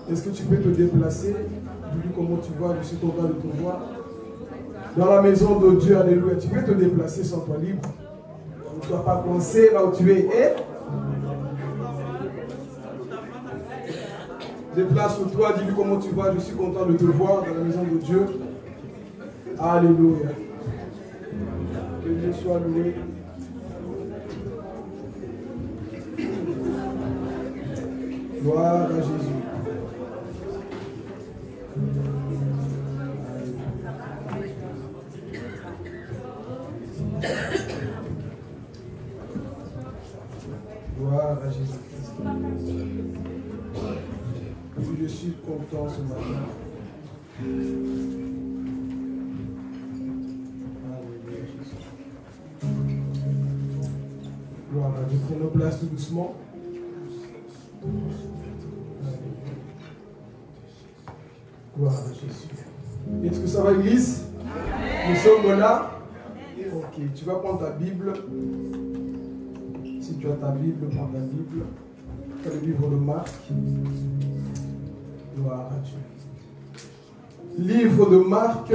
Est-ce que tu peux te déplacer? Dis-lui comment tu vas, je suis content de te voir. Dans la maison de Dieu, alléluia. Tu peux te déplacer sans toi libre. Ne sois pas coincé là où tu es. Et déplace-toi, dis-lui comment tu vas, je suis content de te voir dans la maison de Dieu. Alléluia. Que Dieu soit loué. Gloire à Jésus. Gloire à Jésus-Christ. Je suis content ce matin. Alléluia, Jésus. Gloire à Dieu. Prenons place tout doucement. Gloire à Jésus. Est-ce que ça va, l'église? Nous sommes là. Ok, tu vas prendre ta Bible. Si tu as ta Bible, prends ta Bible. Tu as le livre de Marc. Gloire à Dieu. Livre de Marc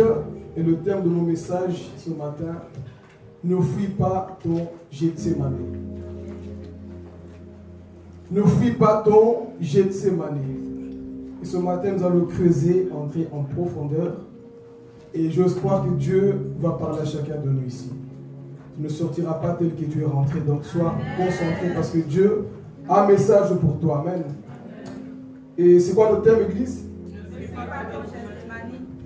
est le thème de mon message ce matin. Ne fuis pas ton Gethsémane. Ne fuis pas ton Gethsémane. Et ce matin, nous allons creuser, entrer en profondeur. Et j'ose croire que Dieu va parler à chacun de nous ici. Tu ne sortiras pas tel que tu es rentré. Donc sois concentré parce que Dieu a un message pour toi. Amen. Et c'est quoi le thème, Église?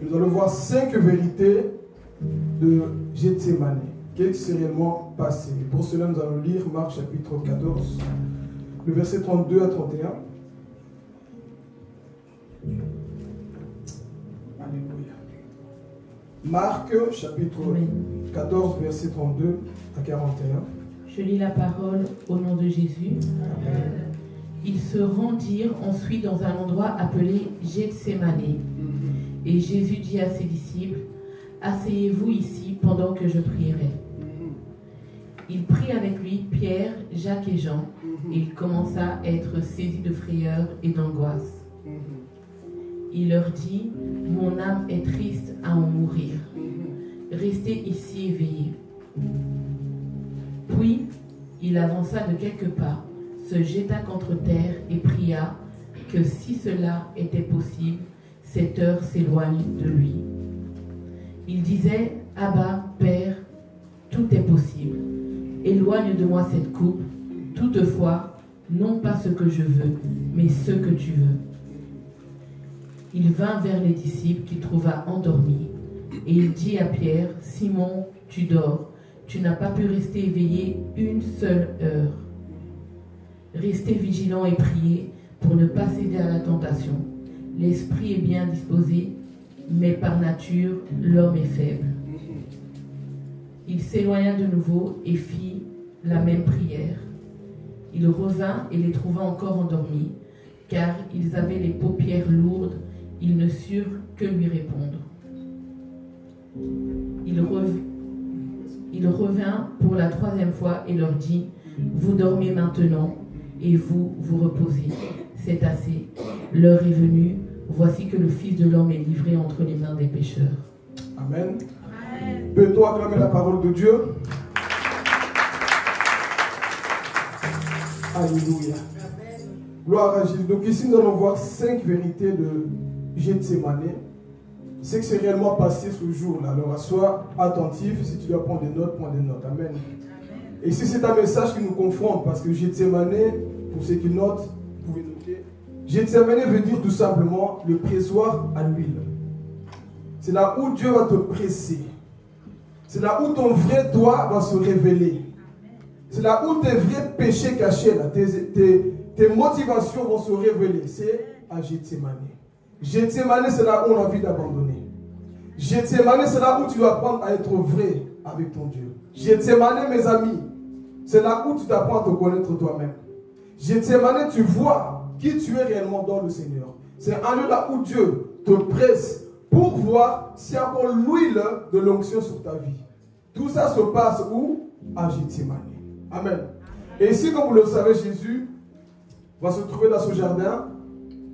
Nous allons voir 5 vérités de Gethsémane. Qu'est-ce qui s'est réellement passé? Et pour cela, nous allons lire Marc chapitre 14, le verset 32 à 31. Alléluia. Marc chapitre 14, verset 32 à 41. Je lis la parole au nom de Jésus. Amen. Ils se rendirent ensuite dans un endroit appelé Gethsémane. Et Jésus dit à ses disciples, « Asseyez-vous ici pendant que je prierai. » Il prit avec lui Pierre, Jacques et Jean, et il commença à être saisi de frayeur et d'angoisse. Il leur dit, « Mon âme est triste à en mourir. Restez ici éveillés. » Puis, il avança de quelques pas, se jeta contre terre et pria que si cela était possible, cette heure s'éloigne de lui. Il disait, « Abba, Père, tout est possible. Éloigne de moi cette coupe, toutefois, non pas ce que je veux, mais ce que tu veux. » Il vint vers les disciples qu'il trouva endormis, et il dit à Pierre, « Simon, tu dors, tu n'as pas pu rester éveillé une seule heure. Restez vigilants et priez pour ne pas céder à la tentation. L'esprit est bien disposé, mais par nature, l'homme est faible. » Il s'éloigna de nouveau et fit la même prière. Il revint et les trouva encore endormis, car ils avaient les paupières lourdes, ils ne surent que lui répondre. Il revint pour la 3e fois et leur dit, « Vous dormez maintenant, et vous vous reposez. C'est assez. L'heure est venue. Voici que le Fils de l'homme est livré entre les mains des pécheurs. » Amen. Peux-tu acclamer la parole de Dieu? Alléluia. Gloire à Jésus. Donc ici, nous allons voir 5 vérités de Gethsémane. C'est que c'est réellement passé ce jour-là. Alors, sois attentif. Si tu dois prendre des notes, prends des notes. Amen. Et ici, c'est un message qui nous confronte. Parce que Gethsémane, pour ceux qui notent, vous pouvez noter. Gethsémane veut dire tout simplement le pressoir à l'huile. C'est là où Dieu va te presser. C'est là où ton vrai toi va se révéler. C'est là où tes vrais péchés cachés, là, tes motivations vont se révéler. C'est à Gethsémane. Gethsémane, c'est là où on a envie d'abandonner. Gethsémane, c'est là où tu dois apprendre à être vrai avec ton Dieu. Gethsémane, mes amis, c'est là où tu t'apprends à te connaître toi-même. Gethsémane, tu vois qui tu es réellement dans le Seigneur. C'est un lieu là où Dieu te presse pour voir s'il y a encore l'huile de l'onction sur ta vie. Tout ça se passe où? À Gethsémane. Amen. Et ici, comme vous le savez, Jésus va se trouver dans ce jardin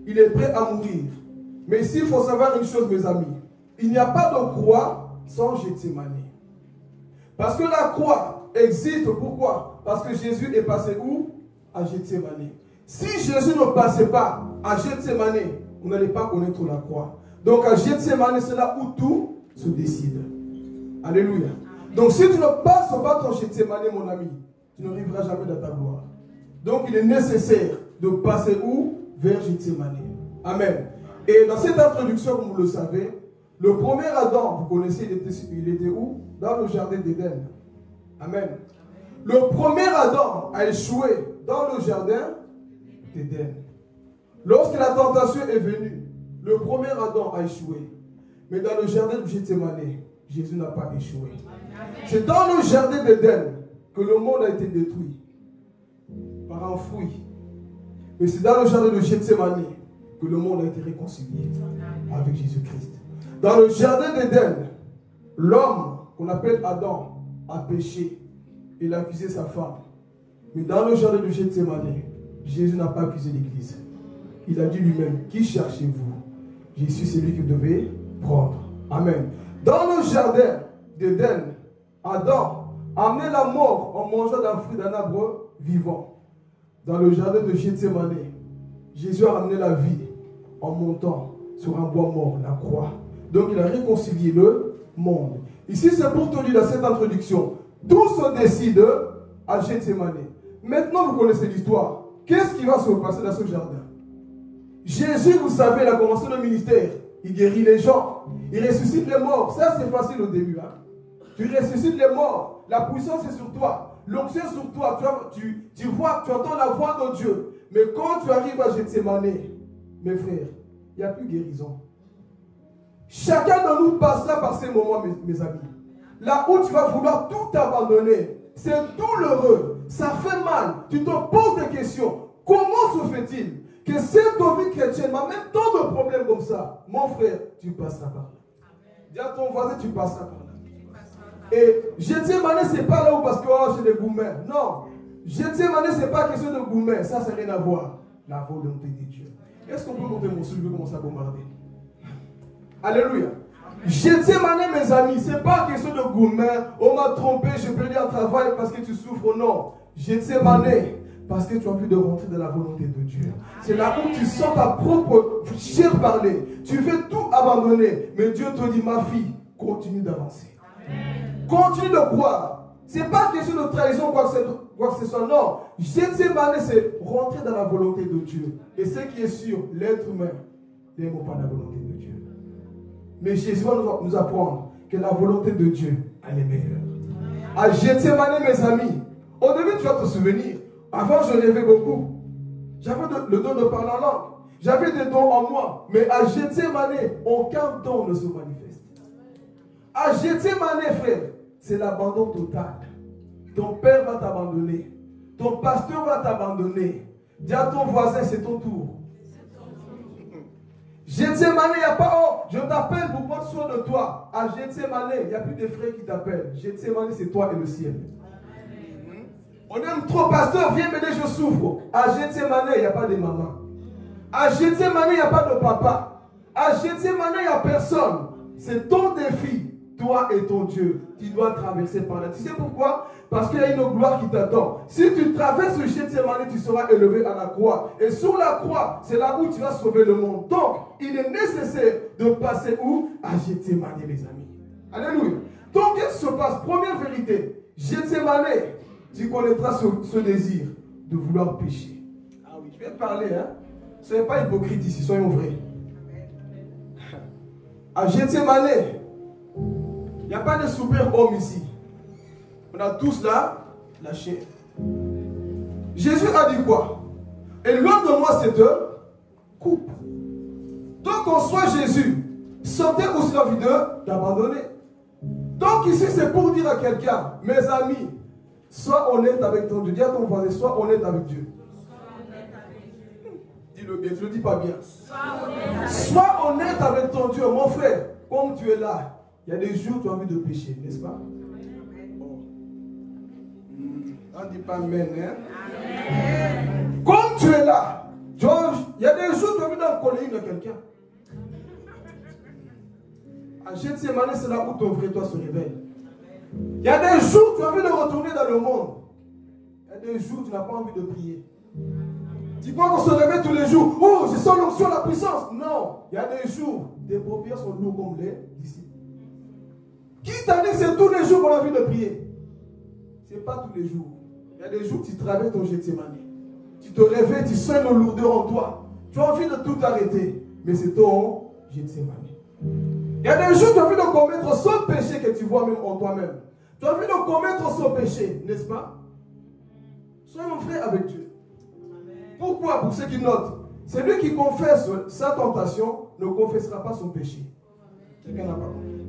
il est prêt à mourir. Mais ici, il faut savoir une chose, mes amis. Il n'y a pas de croix sans Gethsémane. Parce que la croix existe, pourquoi? Parce que Jésus est passé où? À Gethsémane. Si Jésus ne passait pas à Gethsémane, vous n'allez pas connaître la croix. Donc à Gethsémane, c'est là où tout se décide. Alléluia. Donc si tu ne passes pas ton Gethsémane, mon ami, tu n'arriveras jamais dans ta gloire. Donc il est nécessaire de passer où? Vers Gethsémane. Amen. Et dans cette introduction, comme vous le savez, le premier Adam, vous connaissez, il était où? Dans le jardin d'Éden. Amen. Le premier Adam a échoué dans le jardin d'Éden. Lorsque la tentation est venue, le premier Adam a échoué. Mais dans le jardin de Gethsémane, Jésus n'a pas échoué. C'est dans le jardin d'Éden que le monde a été détruit par un fruit. Mais c'est dans le jardin de Gethsémane que le monde a été réconcilié avec Jésus-Christ. Dans le jardin d'Éden, l'homme qu'on appelle Adam a péché. Il a accusé sa femme. Mais dans le jardin de Gethsémane, Jésus n'a pas accusé l'Église. Il a dit lui-même, qui cherchez-vous? Je suis celui que vous devez prendre. Amen. Dans le jardin d'Éden, Adam a amené la mort en mangeant d'un fruit d'un arbre vivant. Dans le jardin de Gethsémane, Jésus a amené la vie en montant sur un bois mort, la croix. Donc il a réconcilié le monde. Ici, c'est pour te dire dans cette introduction, tout se décide à Gethsémane. Maintenant, vous connaissez l'histoire. Qu'est-ce qui va se passer dans ce jardin? Jésus, vous savez, il a commencé le ministère. Il guérit les gens. Il ressuscite les morts. Ça, c'est facile au début. Hein? Tu ressuscites les morts. La puissance est sur toi. L'onction est sur toi. Tu vois, tu entends la voix de Dieu. Mais quand tu arrives à Gethsémane, mes frères, il n'y a plus guérison. Chacun de nous passera par ces moments, mes amis. Là où tu vas vouloir tout abandonner, c'est douloureux, ça fait mal. Tu te poses des questions. Comment se fait-il que cette vie chrétienne m'amène tant de problèmes comme ça? Mon frère, tu passeras par là. Dis à ton voisin, tu passeras par là. Et Gethsémane, ce n'est pas là où parce que oh, j'ai des gourmets. Non. Gethsémane, ce n'est pas question de gourmets. Ça, ça n'a rien à voir. La volonté de Dieu. Est-ce qu'on peut monter mon souffle? Je vais commencer à bombarder. Alléluia. Gethsémane, mes amis, ce n'est pas question de gourmet. On m'a trompé, je peux dire un travail parce que tu souffres. Non. Gethsémane, parce que tu as envie de rentrer dans la volonté de Dieu. C'est là où tu sens ta propre chair parler. Tu veux tout abandonner. Mais Dieu te dit, ma fille, continue d'avancer. Continue de croire. Ce n'est pas question de trahison quoi que ce soit. Non. Gethsémane, c'est rentrer dans la volonté de Dieu. Et ce qui est sûr, l'être humain n'aime pas la volonté de Dieu. Mais Jésus va nous apprendre que la volonté de Dieu, elle est meilleure. À Gethsémane, mes amis, au début, tu vas te souvenir. Avant, je rêvais beaucoup. J'avais le don de parler en langue. J'avais des dons en moi. Mais à Gethsémane, aucun don ne se manifeste. À Gethsémane, frère, c'est l'abandon total. Ton père va t'abandonner. Ton pasteur va t'abandonner. Dis à ton voisin, c'est ton tour. Gethsémane, il n'y a pas, oh, je t'appelle pour prendre soin de toi. À Gethsémane, il n'y a plus de frères qui t'appellent. Gethsémane, c'est toi et le ciel. On aime trop, pasteur, viens m'aider, je souffre. À Gethsémane, il n'y a pas de maman. À Gethsémane, il n'y a pas de papa. À Gethsémane, il n'y a personne. C'est ton défi, toi et ton Dieu. Tu dois traverser par là. Tu sais pourquoi? Parce qu'il y a une gloire qui t'attend. Si tu traverses le Gethsémane, tu seras élevé à la croix. Et sur la croix, c'est là où tu vas sauver le monde. Donc, il est nécessaire de passer où? À Gethsémane, mes amis. Alléluia. Donc, qu'est-ce qui se passe? Première vérité, Gethsémane, tu connaîtras ce désir de vouloir pécher. Ah oui, je vais te parler, hein. Soyez pas hypocrite ici, soyons vrais. À Gethsémane, il n'y a pas de super homme ici. On a tous là, la chair. Jésus a dit quoi? Et loin de moi cette coupe. Donc en soit Jésus, sentez aussi l'envie d'abandonner. Donc ici c'est pour dire à quelqu'un, mes amis, sois honnête avec ton Dieu. Dis à ton voisin, sois honnête avec Dieu. Dis-le bien, tu ne le dis pas bien. Sois honnête avec ton Dieu, mon frère. Comme tu es là, il y a des jours où tu as envie de pécher, n'est-ce pas? On ne dit pas amen, hein? Amen. Comme tu es là, il y a des jours où tu as envie d'en coller une à quelqu'un. À Gethsémani, c'est là où ton vrai toi se révèle. Il y a des jours où tu as envie de retourner dans le monde. Il y a des jours où tu n'as pas envie de prier. Tu crois qu'on se réveille tous les jours? Oh, je sens l'onction, la puissance. Non, il y a des jours, tes paupières sont lourdes comme les disciples. Qui t'a dit que c'est tous les jours qu'on a envie de prier? Ce n'est pas tous les jours. Il y a des jours où tu traverses ton Gethsémani. Tu te réveilles, tu sens une lourdeur en toi. Tu as envie de tout arrêter. Mais c'est ton Gethsémani. Il y a des jours où tu as envie de commettre ce péché que tu vois même en toi-même. Tu as envie de commettre ce péché, n'est-ce pas? Soyons frères avec Dieu. Pourquoi? Pour ceux qui notent, celui qui confesse sa tentation ne confessera pas son péché. Quelqu'un n'a pas compris.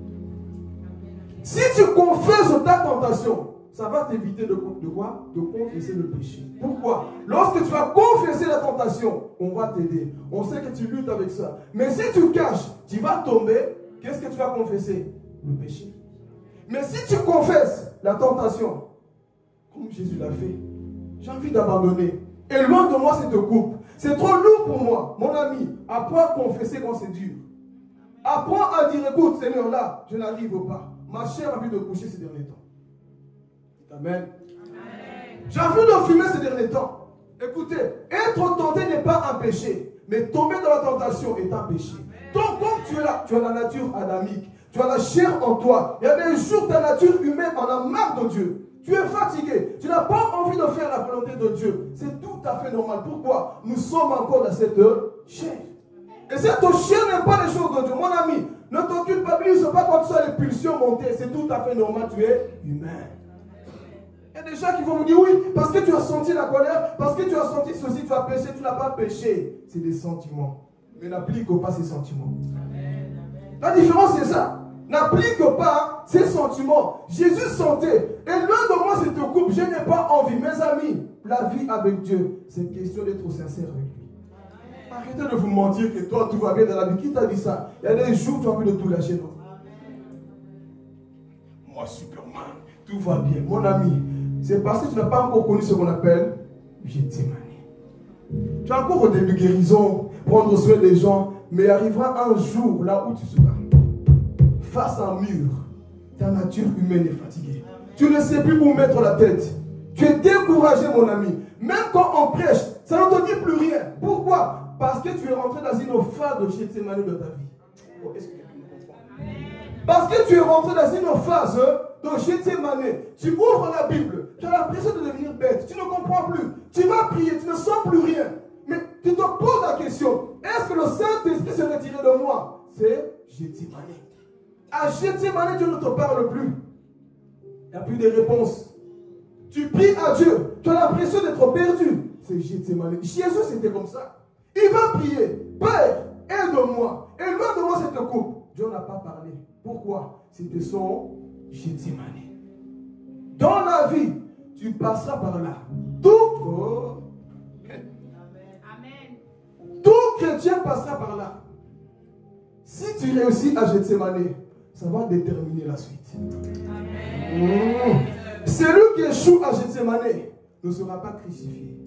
Si tu confesses ta tentation, ça va t'éviter de quoi? De confesser le péché. Pourquoi? Lorsque tu vas confesser la tentation, on va t'aider. On sait que tu luttes avec ça. Mais si tu caches, tu vas tomber. Qu'est-ce que tu vas confesser? Le péché. Mais si tu confesses la tentation, comme Jésus l'a fait, j'ai envie d'abandonner. Et loin de moi cette coupe. C'est trop lourd pour moi. Mon ami, apprends à confesser quand c'est dur. Apprends à dire, écoute, Seigneur, là, je n'arrive pas. Ma chair a envie de coucher ces derniers temps. Amen. J'ai envie de fumer ces derniers temps. Écoutez, être tenté n'est pas un péché. Mais tomber dans la tentation est un péché. Donc, comme tu es là, tu as la nature adamique. Tu as la chair en toi. Il y a des jours, ta nature humaine en a marre de Dieu. Tu es fatigué. Tu n'as pas envie de faire la volonté de Dieu. C'est tout à fait normal. Pourquoi? Nous sommes encore dans cette chair. Et cette chair n'aime pas les choses de Dieu. Mon ami, ne te culpabilise pas quand tu as les pulsions montées. C'est tout à fait normal. Tu es humain. Il y a des gens qui vont vous dire oui, parce que tu as senti la colère, parce que tu as senti ceci, tu as péché, tu n'as pas péché. C'est des sentiments. Mais n'applique pas ces sentiments. La différence, c'est ça. N'applique pas ces sentiments. Jésus sentait. Et loin de moi cette coupe, je n'ai pas envie. Mes amis, la vie avec Dieu, c'est une question d'être sincère avec lui. Arrêtez de vous mentir que toi, tout va bien dans la vie. Qui t'a dit ça? Il y a des jours où tu as envie de tout lâcher. Non? Moi, Superman, tout va bien. Mon ami, c'est parce que tu n'as pas encore connu ce qu'on appelle Gethsémani. Tu es encore au début guérison, prendre soin des gens, mais il arrivera un jour là où tu seras face à un mur. Ta nature humaine est fatiguée. Tu ne sais plus où mettre la tête. Tu es découragé, mon ami. Même quand on prêche, ça ne te dit plus rien. Pourquoi? Parce que tu es rentré dans une phase de Gethsémani de ta vie. Oh, est-ce que quelqu'un me comprend? Parce que tu es rentré dans une phase de Gethsémani. Tu ouvres la Bible. Tu as l'impression de devenir bête. Tu ne comprends plus. Tu vas prier. Tu ne sens plus rien. Mais tu te poses la question. Est-ce que le Saint-Esprit s'est retiré de moi? C'est Gethsémani. À Gethsémani, Dieu ne te parle plus. Il n'y a plus de réponse. Tu pries à Dieu. Tu as l'impression d'être perdu. C'est Gethsémani. Jésus, c'était comme ça. Il va prier. Père, aide-moi. Et loin de moi cette coupe. Dieu n'a pas parlé. Pourquoi? C'était son Gethsémani. Dans la vie, tu passeras par là. Tout chrétien passera par là. Si tu réussis à Gethsémani, ça va déterminer la suite. Celui qui échoue à Gethsémani ne sera pas crucifié.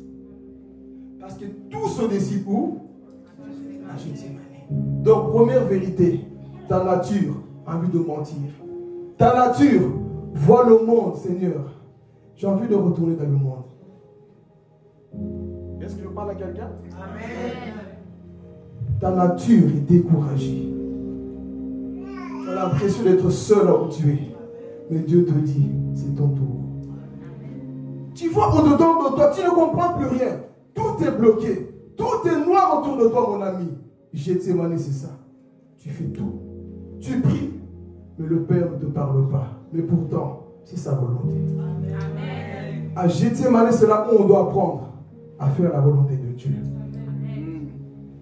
Parce que tout se décide où? À Gethsémani. Donc, première vérité, ta nature a envie de mentir. Ta nature voit le monde, Seigneur. J'ai envie de retourner dans le monde. Est-ce que je parle à quelqu'un? Amen. Ta nature est découragée. Tu as l'impression d'être seul là où tu es. Mais Dieu te dit, c'est ton tour. Tu vois au-dedans de toi, tu ne comprends plus rien. Tout est bloqué. Tout est noir autour de toi, mon ami. Gethsémani, c'est ça. Tu fais tout. Tu pries, mais le Père ne te parle pas. Mais pourtant, c'est sa volonté. Amen. À Gethsémani, c'est là où on doit apprendre à faire la volonté de Dieu.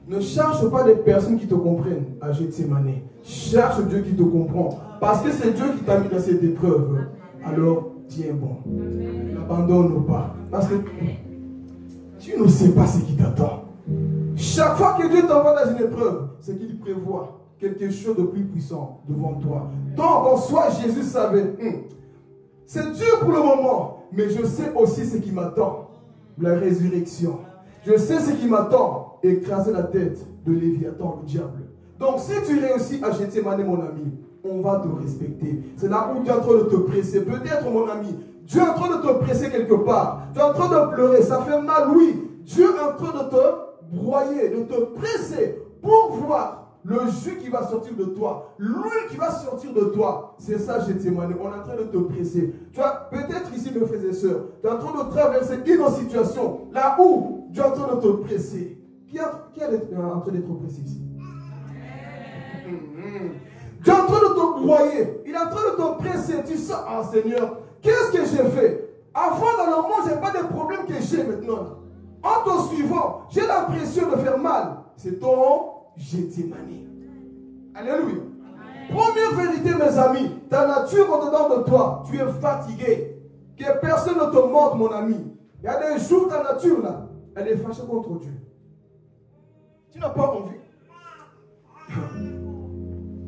Ne cherche pas des personnes qui te comprennent à Gethsémani. Cherche Dieu qui te comprend. Parce que c'est Dieu qui t'a mis dans cette épreuve. Alors, tiens bon. N'abandonne pas. Parce que tu ne sais pas ce qui t'attend. Chaque fois que Dieu t'envoie dans une épreuve, c'est qu'il prévoit quelque chose de plus puissant devant toi. Donc, en soi, Jésus savait, c'est dur pour le moment, mais je sais aussi ce qui m'attend. La résurrection. Je sais ce qui m'attend. écraser la tête de Léviathan, le diable. Donc si tu réussis à Gethsémani, mon ami, on va te respecter. C'est là où tu es en train de te presser. Peut-être, mon ami, Dieu est en train de te presser quelque part. Tu es en train de pleurer, ça fait mal, oui. Dieu est en train de te broyer, de te presser pour voir le jus qui va sortir de toi, l'huile qui va sortir de toi. C'est ça, Gethsémani. On est en train de te presser. Tu vois, peut-être ici, mes frères et sœurs, tu es en train de traverser une situation là où tu es en train de te presser. Qui est en train d'être pressé ici? Tu es en train de te broyer. Il est en train de te presser. Tu sens, ah Seigneur, qu'est-ce que j'ai fait? Avant dans le monde, je n'ai pas de problème que j'ai maintenant. En te suivant, j'ai l'impression de faire mal. C'est ton Gethsémani. Alléluia. Première vérité, mes amis, ta nature au-dedans de toi, tu es fatigué. Que personne ne te montre, mon ami. Il y a des jours, ta nature là, elle est fâchée contre Dieu. Tu n'as pas envie.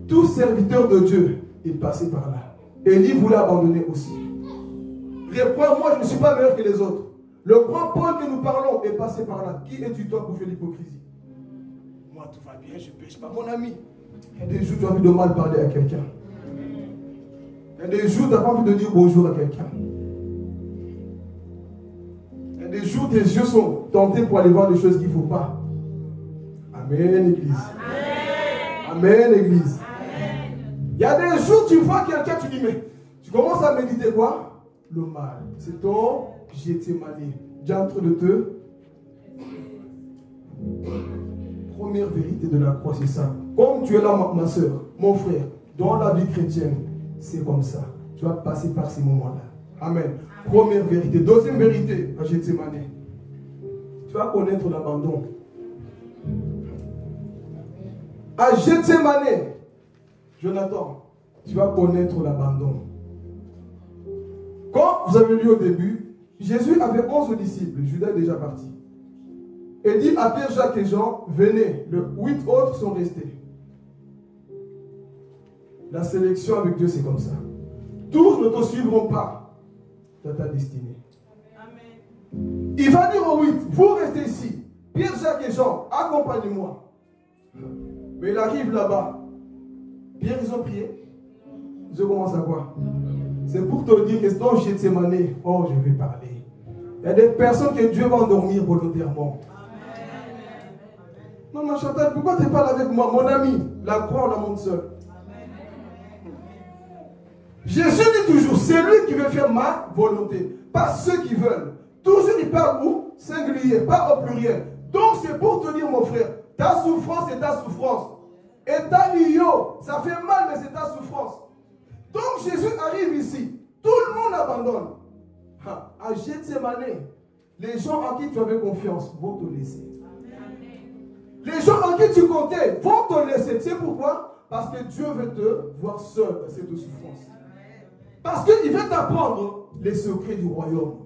Tout serviteur de Dieu est passé par là. Élie voulait abandonner aussi. Moi, je ne suis pas meilleur que les autres. Le grand Paul que nous parlons est passé par là. Qui es-tu toi pour faire l'hypocrisie? Moi, tout va bien, je ne pêche pas. Mon ami, il y a des jours où tu as envie de mal parler à quelqu'un. Il y a des jours où tu n'as pas envie de dire bonjour à quelqu'un. Il y a des jours où tes yeux sont tentés pour aller voir des choses qu'il ne faut pas. Amen, Église. Amen, Église. Il y a des jours où tu vois quelqu'un, tu dis, mais tu commences à méditer quoi? Le mal. C'est ton Gethsémani. Dieu est en train de te... Première vérité de la croix, c'est ça. Comme tu es là, ma soeur, mon frère, dans la vie chrétienne, c'est comme ça. Tu vas passer par ces moments-là. Amen. Première vérité. Deuxième vérité, à Gethsémani. Tu vas connaître l'abandon. À Gethsémani, Jonathan, tu vas connaître l'abandon. Quand vous avez lu au début, Jésus avait 11 disciples, Judas est déjà parti. Et dit à Pierre, Jacques et Jean, venez, les 8 autres sont restés. La sélection avec Dieu, c'est comme ça. Tous ne te suivront pas dans ta destinée. Amen. Il va dire aux 8, vous restez ici. Pierre, Jacques et Jean, accompagnez-moi. Mais il arrive là-bas. Pierre, ils ont prié. Ils ont commencé à quoi? C'est pour te dire que dans Gethsémani, oh, je vais parler. Il y a des personnes que Dieu va endormir volontairement. Non, ma Chantal, pourquoi tu n'es pas là avec moi? Mon ami, la croix, on la monte seul. Jésus dit toujours, c'est lui qui veut faire ma volonté, pas ceux qui veulent. Toujours il parle où? Singulier, pas au pluriel. Donc c'est pour te dire, mon frère, ta souffrance est ta souffrance. Et ta lion, ça fait mal, mais c'est ta souffrance. Donc Jésus arrive ici, tout le monde abandonne. À Gethsémani, les gens en qui tu avais confiance vont te laisser. Les gens en qui tu comptais vont te laisser. Tu sais pourquoi? Parce que Dieu veut te voir seul dans cette souffrance. Parce qu'il veut t'apprendre les secrets du royaume.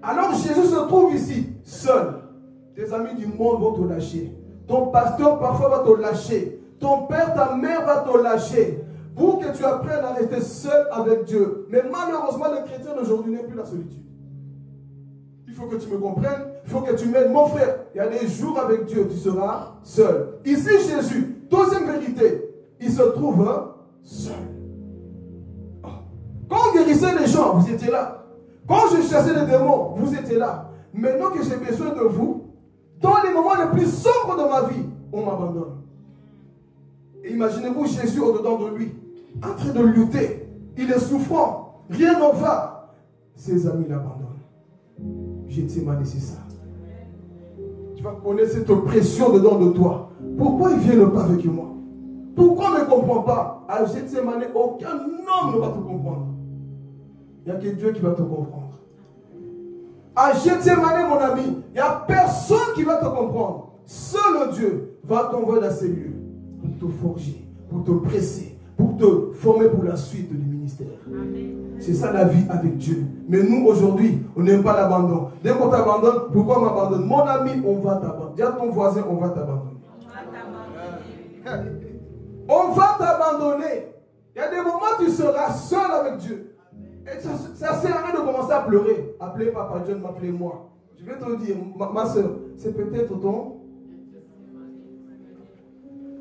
Alors Jésus se trouve ici, seul. Tes amis du monde vont te lâcher. Ton pasteur parfois va te lâcher. Ton père, ta mère va te lâcher. Pour que tu apprennes à rester seul avec Dieu. Mais malheureusement, le chrétien d'aujourd'hui n'est plus la solitude. Il faut que tu me comprennes. Il faut que tu m'aides. Mon frère, il y a des jours avec Dieu, tu seras seul. Ici, Jésus, deuxième vérité, il se trouve seul. Quand on guérissait les gens, vous étiez là. Quand je chassais les démons, vous étiez là. Maintenant que j'ai besoin de vous, dans les moments les plus sombres de ma vie, on m'abandonne. Et imaginez-vous Jésus au-dedans de lui, en train de lutter. Il est souffrant. Rien n'en va. Ses amis l'abandonnent. Gethsémani, c'est ça. Tu vas connaître cette pression dedans de toi. Pourquoi ils ne viennent pas avec moi? Pourquoi on ne me comprend pas? À Gethsémani, aucun homme ne va te comprendre. Il n'y a que Dieu qui va te comprendre. À Gethsémani, mon ami, il n'y a personne qui va te comprendre. Seul Dieu va t'envoyer dans ces lieux pour te forger, pour te presser, pour te former pour la suite du ministère. C'est ça la vie avec Dieu. Mais nous, aujourd'hui, on n'aime pas l'abandon. Dès qu'on t'abandonne, pourquoi on m'abandonne? Mon ami, on va t'abandonner. Dis à ton voisin, on va t'abandonner. On va t'abandonner. Il y a des moments où tu seras seul avec Dieu. Et ça sert à rien de commencer à pleurer. Appelez Papa John, m'appelez moi. Je vais te dire, ma soeur, c'est peut-être ton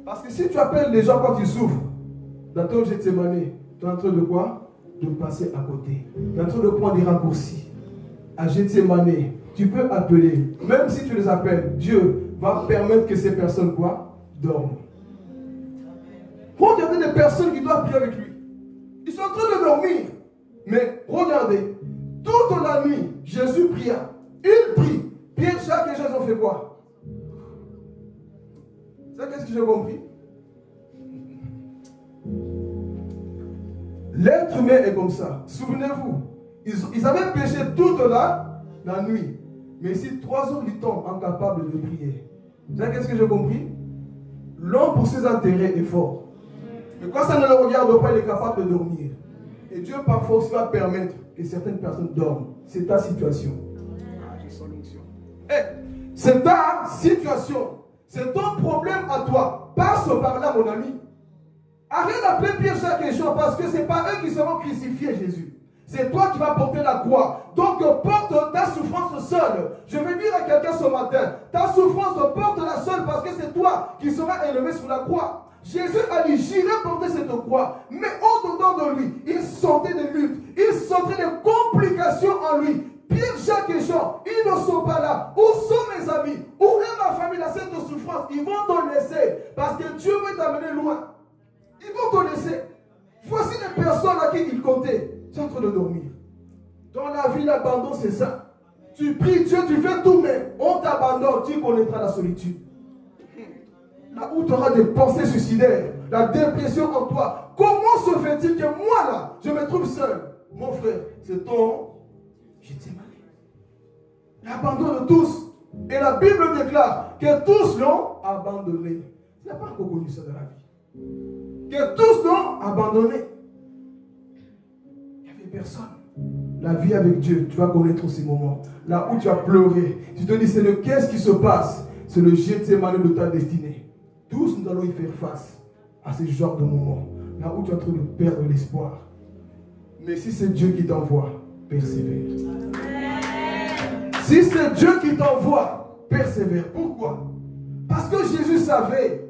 Parce que si tu appelles les gens quand tu souffres, dans ton Gethsemane, tu es en train de quoi? De passer à côté. Tu es en train de prendre des raccourcis. À Gethsemane, tu peux appeler. Même si tu les appelles, Dieu va permettre que ces personnes quoi? Dorment. Regardez des personnes qui doivent prier avec lui. Ils sont en train de dormir. Mais regardez, toute la nuit, Jésus pria. Il prie. Pierre, Jacques et Jean ont fait quoi? C'est qu'est-ce que j'ai compris? L'être humain est comme ça. Souvenez-vous, ils avaient péché toute la nuit. Mais si 3 heures, ils tombent incapables de prier. Vous savez qu'est-ce que j'ai compris? L'homme pour ses intérêts est fort. Mais quand ça ne le regarde pas, il est capable de dormir. Et Dieu parfois aussi va permettre que certaines personnes dorment. C'est ta situation. C'est ta situation. C'est ton problème à toi. Passe par là, mon ami. Arrête d'appeler Pierre, Jacques et Jean parce que ce n'est pas eux qui seront crucifiés, Jésus. C'est toi qui vas porter la croix. Donc porte ta souffrance seule. Je vais dire à quelqu'un ce matin, ta souffrance porte-la seule parce que c'est toi qui seras élevé sur la croix. Jésus a dit, j'irai porter cette croix. Mais au-dedans de lui, il sentait des luttes. Il sentait des complications en lui. Pierre, Jacques et Jean, ils ne sont pas là. Où sont mes amis? Où est ma famille dans cette souffrance? Ils vont te laisser parce que Dieu veut t'amener loin. Ils vont te laisser. Voici les personnes à qui il comptait. Tu es en train de dormir. Dans la vie, l'abandon, c'est ça. Tu pries Dieu, tu fais tout, mais on t'abandonne, tu connaîtras la solitude. Là où tu auras des pensées suicidaires, la dépression en toi. Comment se fait-il que moi, là, je me trouve seul? Mon frère, c'est ton Gethsemane. L'abandon de tous. Et la Bible déclare que tous l'ont abandonné. Tu n'as pas encore connu ça dans la vie. Que tous l'ont abandonné. Il n'y avait personne. La vie avec Dieu, tu vas connaître ces moments. Là où tu as pleuré, tu te dis, c'est le qu'est-ce qui se passe? C'est le Gethsemane de ta destinée. Tous nous allons y faire face à ce genre de moments. Là où tu es en train de perdre l'espoir. Mais si c'est Dieu qui t'envoie, persévère. Si c'est Dieu qui t'envoie, persévère. Pourquoi? Parce que Jésus savait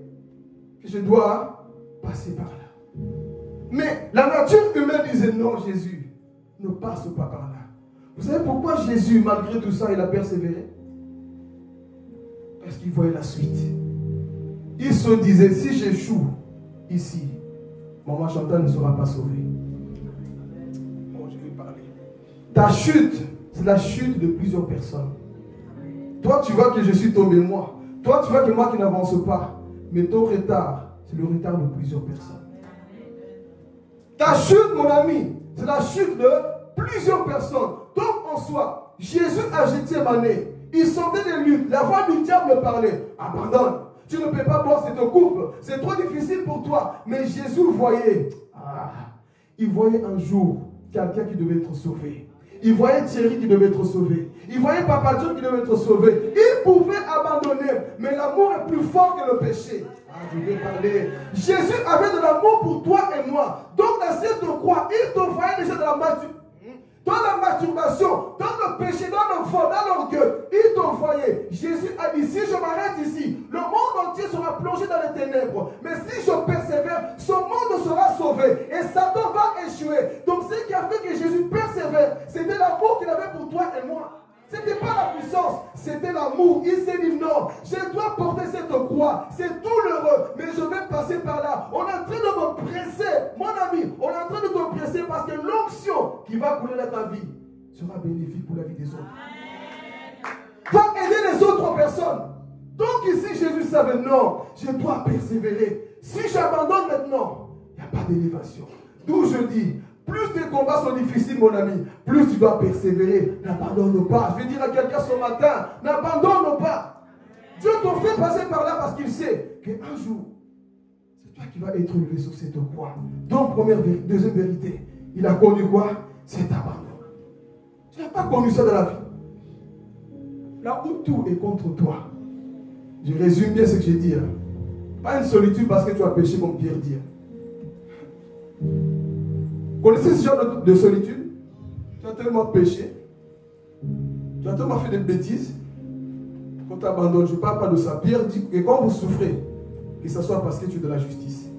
que je dois passer par là. Mais la nature humaine disait non, Jésus, ne passe pas par là. Vous savez pourquoi Jésus, malgré tout ça, il a persévéré? Parce qu'il voyait la suite. Il se disait, si j'échoue ici, maman Chantal ne sera pas sauvée. Bon, je vais parler. Ta chute, c'est la chute de plusieurs personnes. Toi, tu vois que je suis tombé, moi. Toi, tu vois que moi qui n'avance pas. Mais ton retard, c'est le retard de plusieurs personnes. Ta chute, mon ami, c'est la chute de plusieurs personnes. Donc, en soi, Jésus a Gethsemane. Il sentait des luttes. La voix du diable parlait. Abandonne. Tu ne peux pas boire cette coupe. C'est trop difficile pour toi. Mais Jésus voyait. Il voyait un jour quelqu'un qui devait être sauvé. Il voyait Thierry qui devait être sauvé. Il voyait Papa John qui devait être sauvé. Il pouvait abandonner. Mais l'amour est plus fort que le péché. Je vais parler. Jésus avait de l'amour pour toi et moi. Donc dans cette croix, il te voyait déjà dans la masturbation, dans le péché, dans le vol, dans l'orgueil. Il te voyait. Jésus a dit, si je m'arrête ici, le monde entier sera plongé dans les ténèbres. Mais si je persévère, ce monde sera sauvé. Et Satan va échouer. Donc ce qui a fait que Jésus persévère, c'était l'amour qu'il avait pour toi et moi. Ce n'était pas la puissance, c'était l'amour. Il s'est dit non, je dois porter cette croix. C'est douloureux, mais je vais passer par là. On est en train de me presser, mon ami. On est en train de te presser parce que l'onction qui va couler dans ta vie sera bénéfique pour la vie des autres. Va aider les autres personnes. Donc ici, Jésus savait non, je dois persévérer. Si j'abandonne maintenant, il n'y a pas d'élévation. D'où je dis, plus tes combats sont difficiles, mon ami, plus tu dois persévérer. N'abandonne pas. Je vais dire à quelqu'un ce matin, n'abandonne pas. Dieu te fait passer par là parce qu'il sait qu'un jour, c'est toi qui vas être élevé sur cette croix. Donc, deuxième vérité, il a connu quoi? Cet abandon. Tu n'as pas connu ça dans la vie. Là où tout est contre toi. Je résume bien ce que j'ai dit. Pas une solitude parce que tu as péché, comme Pierre dit. Vous connaissez ce genre de solitude? Tu as tellement péché, tu as tellement fait des bêtises qu'on t'abandonne. Je ne parle pas de ça. Pierre dit que quand vous souffrez, que ce soit parce que tu es de la justice.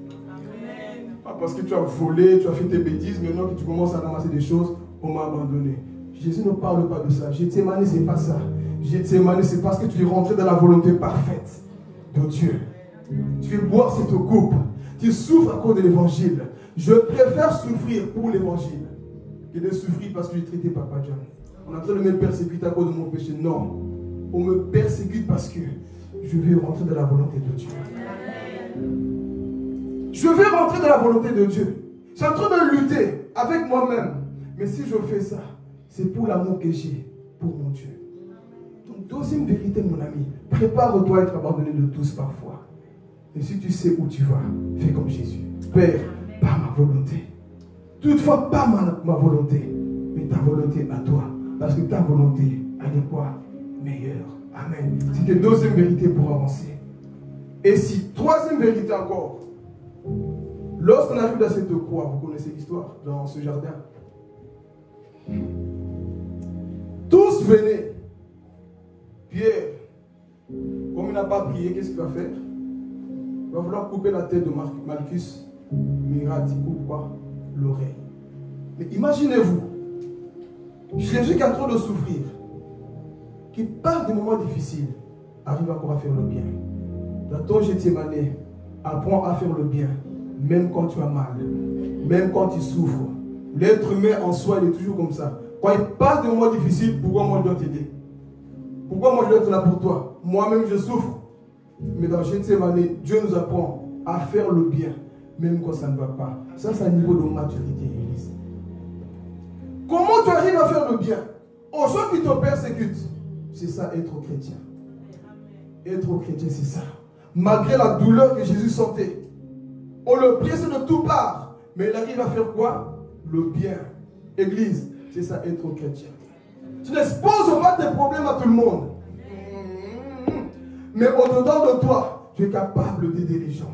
Pas parce que tu as volé, tu as fait tes bêtises, maintenant que tu commences à ramasser des choses, on m'a abandonné. Jésus ne parle pas de ça. Gethsémani, ce n'est pas ça. Gethsémani, c'est parce que tu es rentré dans la volonté parfaite de Dieu. Tu veux boire cette coupe. Tu souffres à cause de l'évangile. Je préfère souffrir pour l'évangile que de souffrir parce que j'ai traité Papa John. On est en train de me persécuter à cause de mon péché. Non. On me persécute parce que je veux rentrer dans la volonté de Dieu. Je veux rentrer dans la volonté de Dieu. Je suis en train de lutter avec moi-même. Mais si je fais ça, c'est pour l'amour que j'ai pour mon Dieu. Donc, deuxième vérité, mon ami, prépare-toi à être abandonné de tous parfois. Et si tu sais où tu vas, fais comme Jésus. Père, pas ma volonté. Toutefois, pas ma volonté, mais ta volonté à toi. Parce que ta volonté, elle est quoi? Meilleure. Amen. C'était deuxième vérité pour avancer. Et si, troisième vérité encore, lorsqu'on arrive dans cette croix, vous connaissez l'histoire, dans ce jardin. Tous venaient. Pierre, comme il n'a pas prié, qu'est-ce qu'il va faire? Il va vouloir couper la tête de Malchus. Mirat, il coupe quoi? L'oreille. Mais imaginez-vous, Jésus qui est en train de souffrir, qui part des moments difficiles, arrive encore à faire le bien. Dans ton Gethsémani, apprends à faire le bien, même quand tu as mal, même quand tu souffres. L'être humain en soi, il est toujours comme ça. Quand il passe des moments difficiles, pourquoi moi je dois t'aider? Pourquoi moi je dois être là pour toi? Moi-même je souffre. Mais dans Gethsémani, Dieu nous apprend à faire le bien, même quand ça ne va pas. Ça, c'est un niveau de maturité, Élise. Comment tu arrives à faire le bien aux gens qui te persécutent? C'est ça, être chrétien. Être chrétien, c'est ça. Malgré la douleur que Jésus sentait, on le presse de tout part, mais il arrive à faire quoi? Le bien. Église, c'est ça, être chrétien. Tu n'exposes pas tes problèmes à tout le monde. Mais au-dedans de toi, tu es capable d'aider les gens.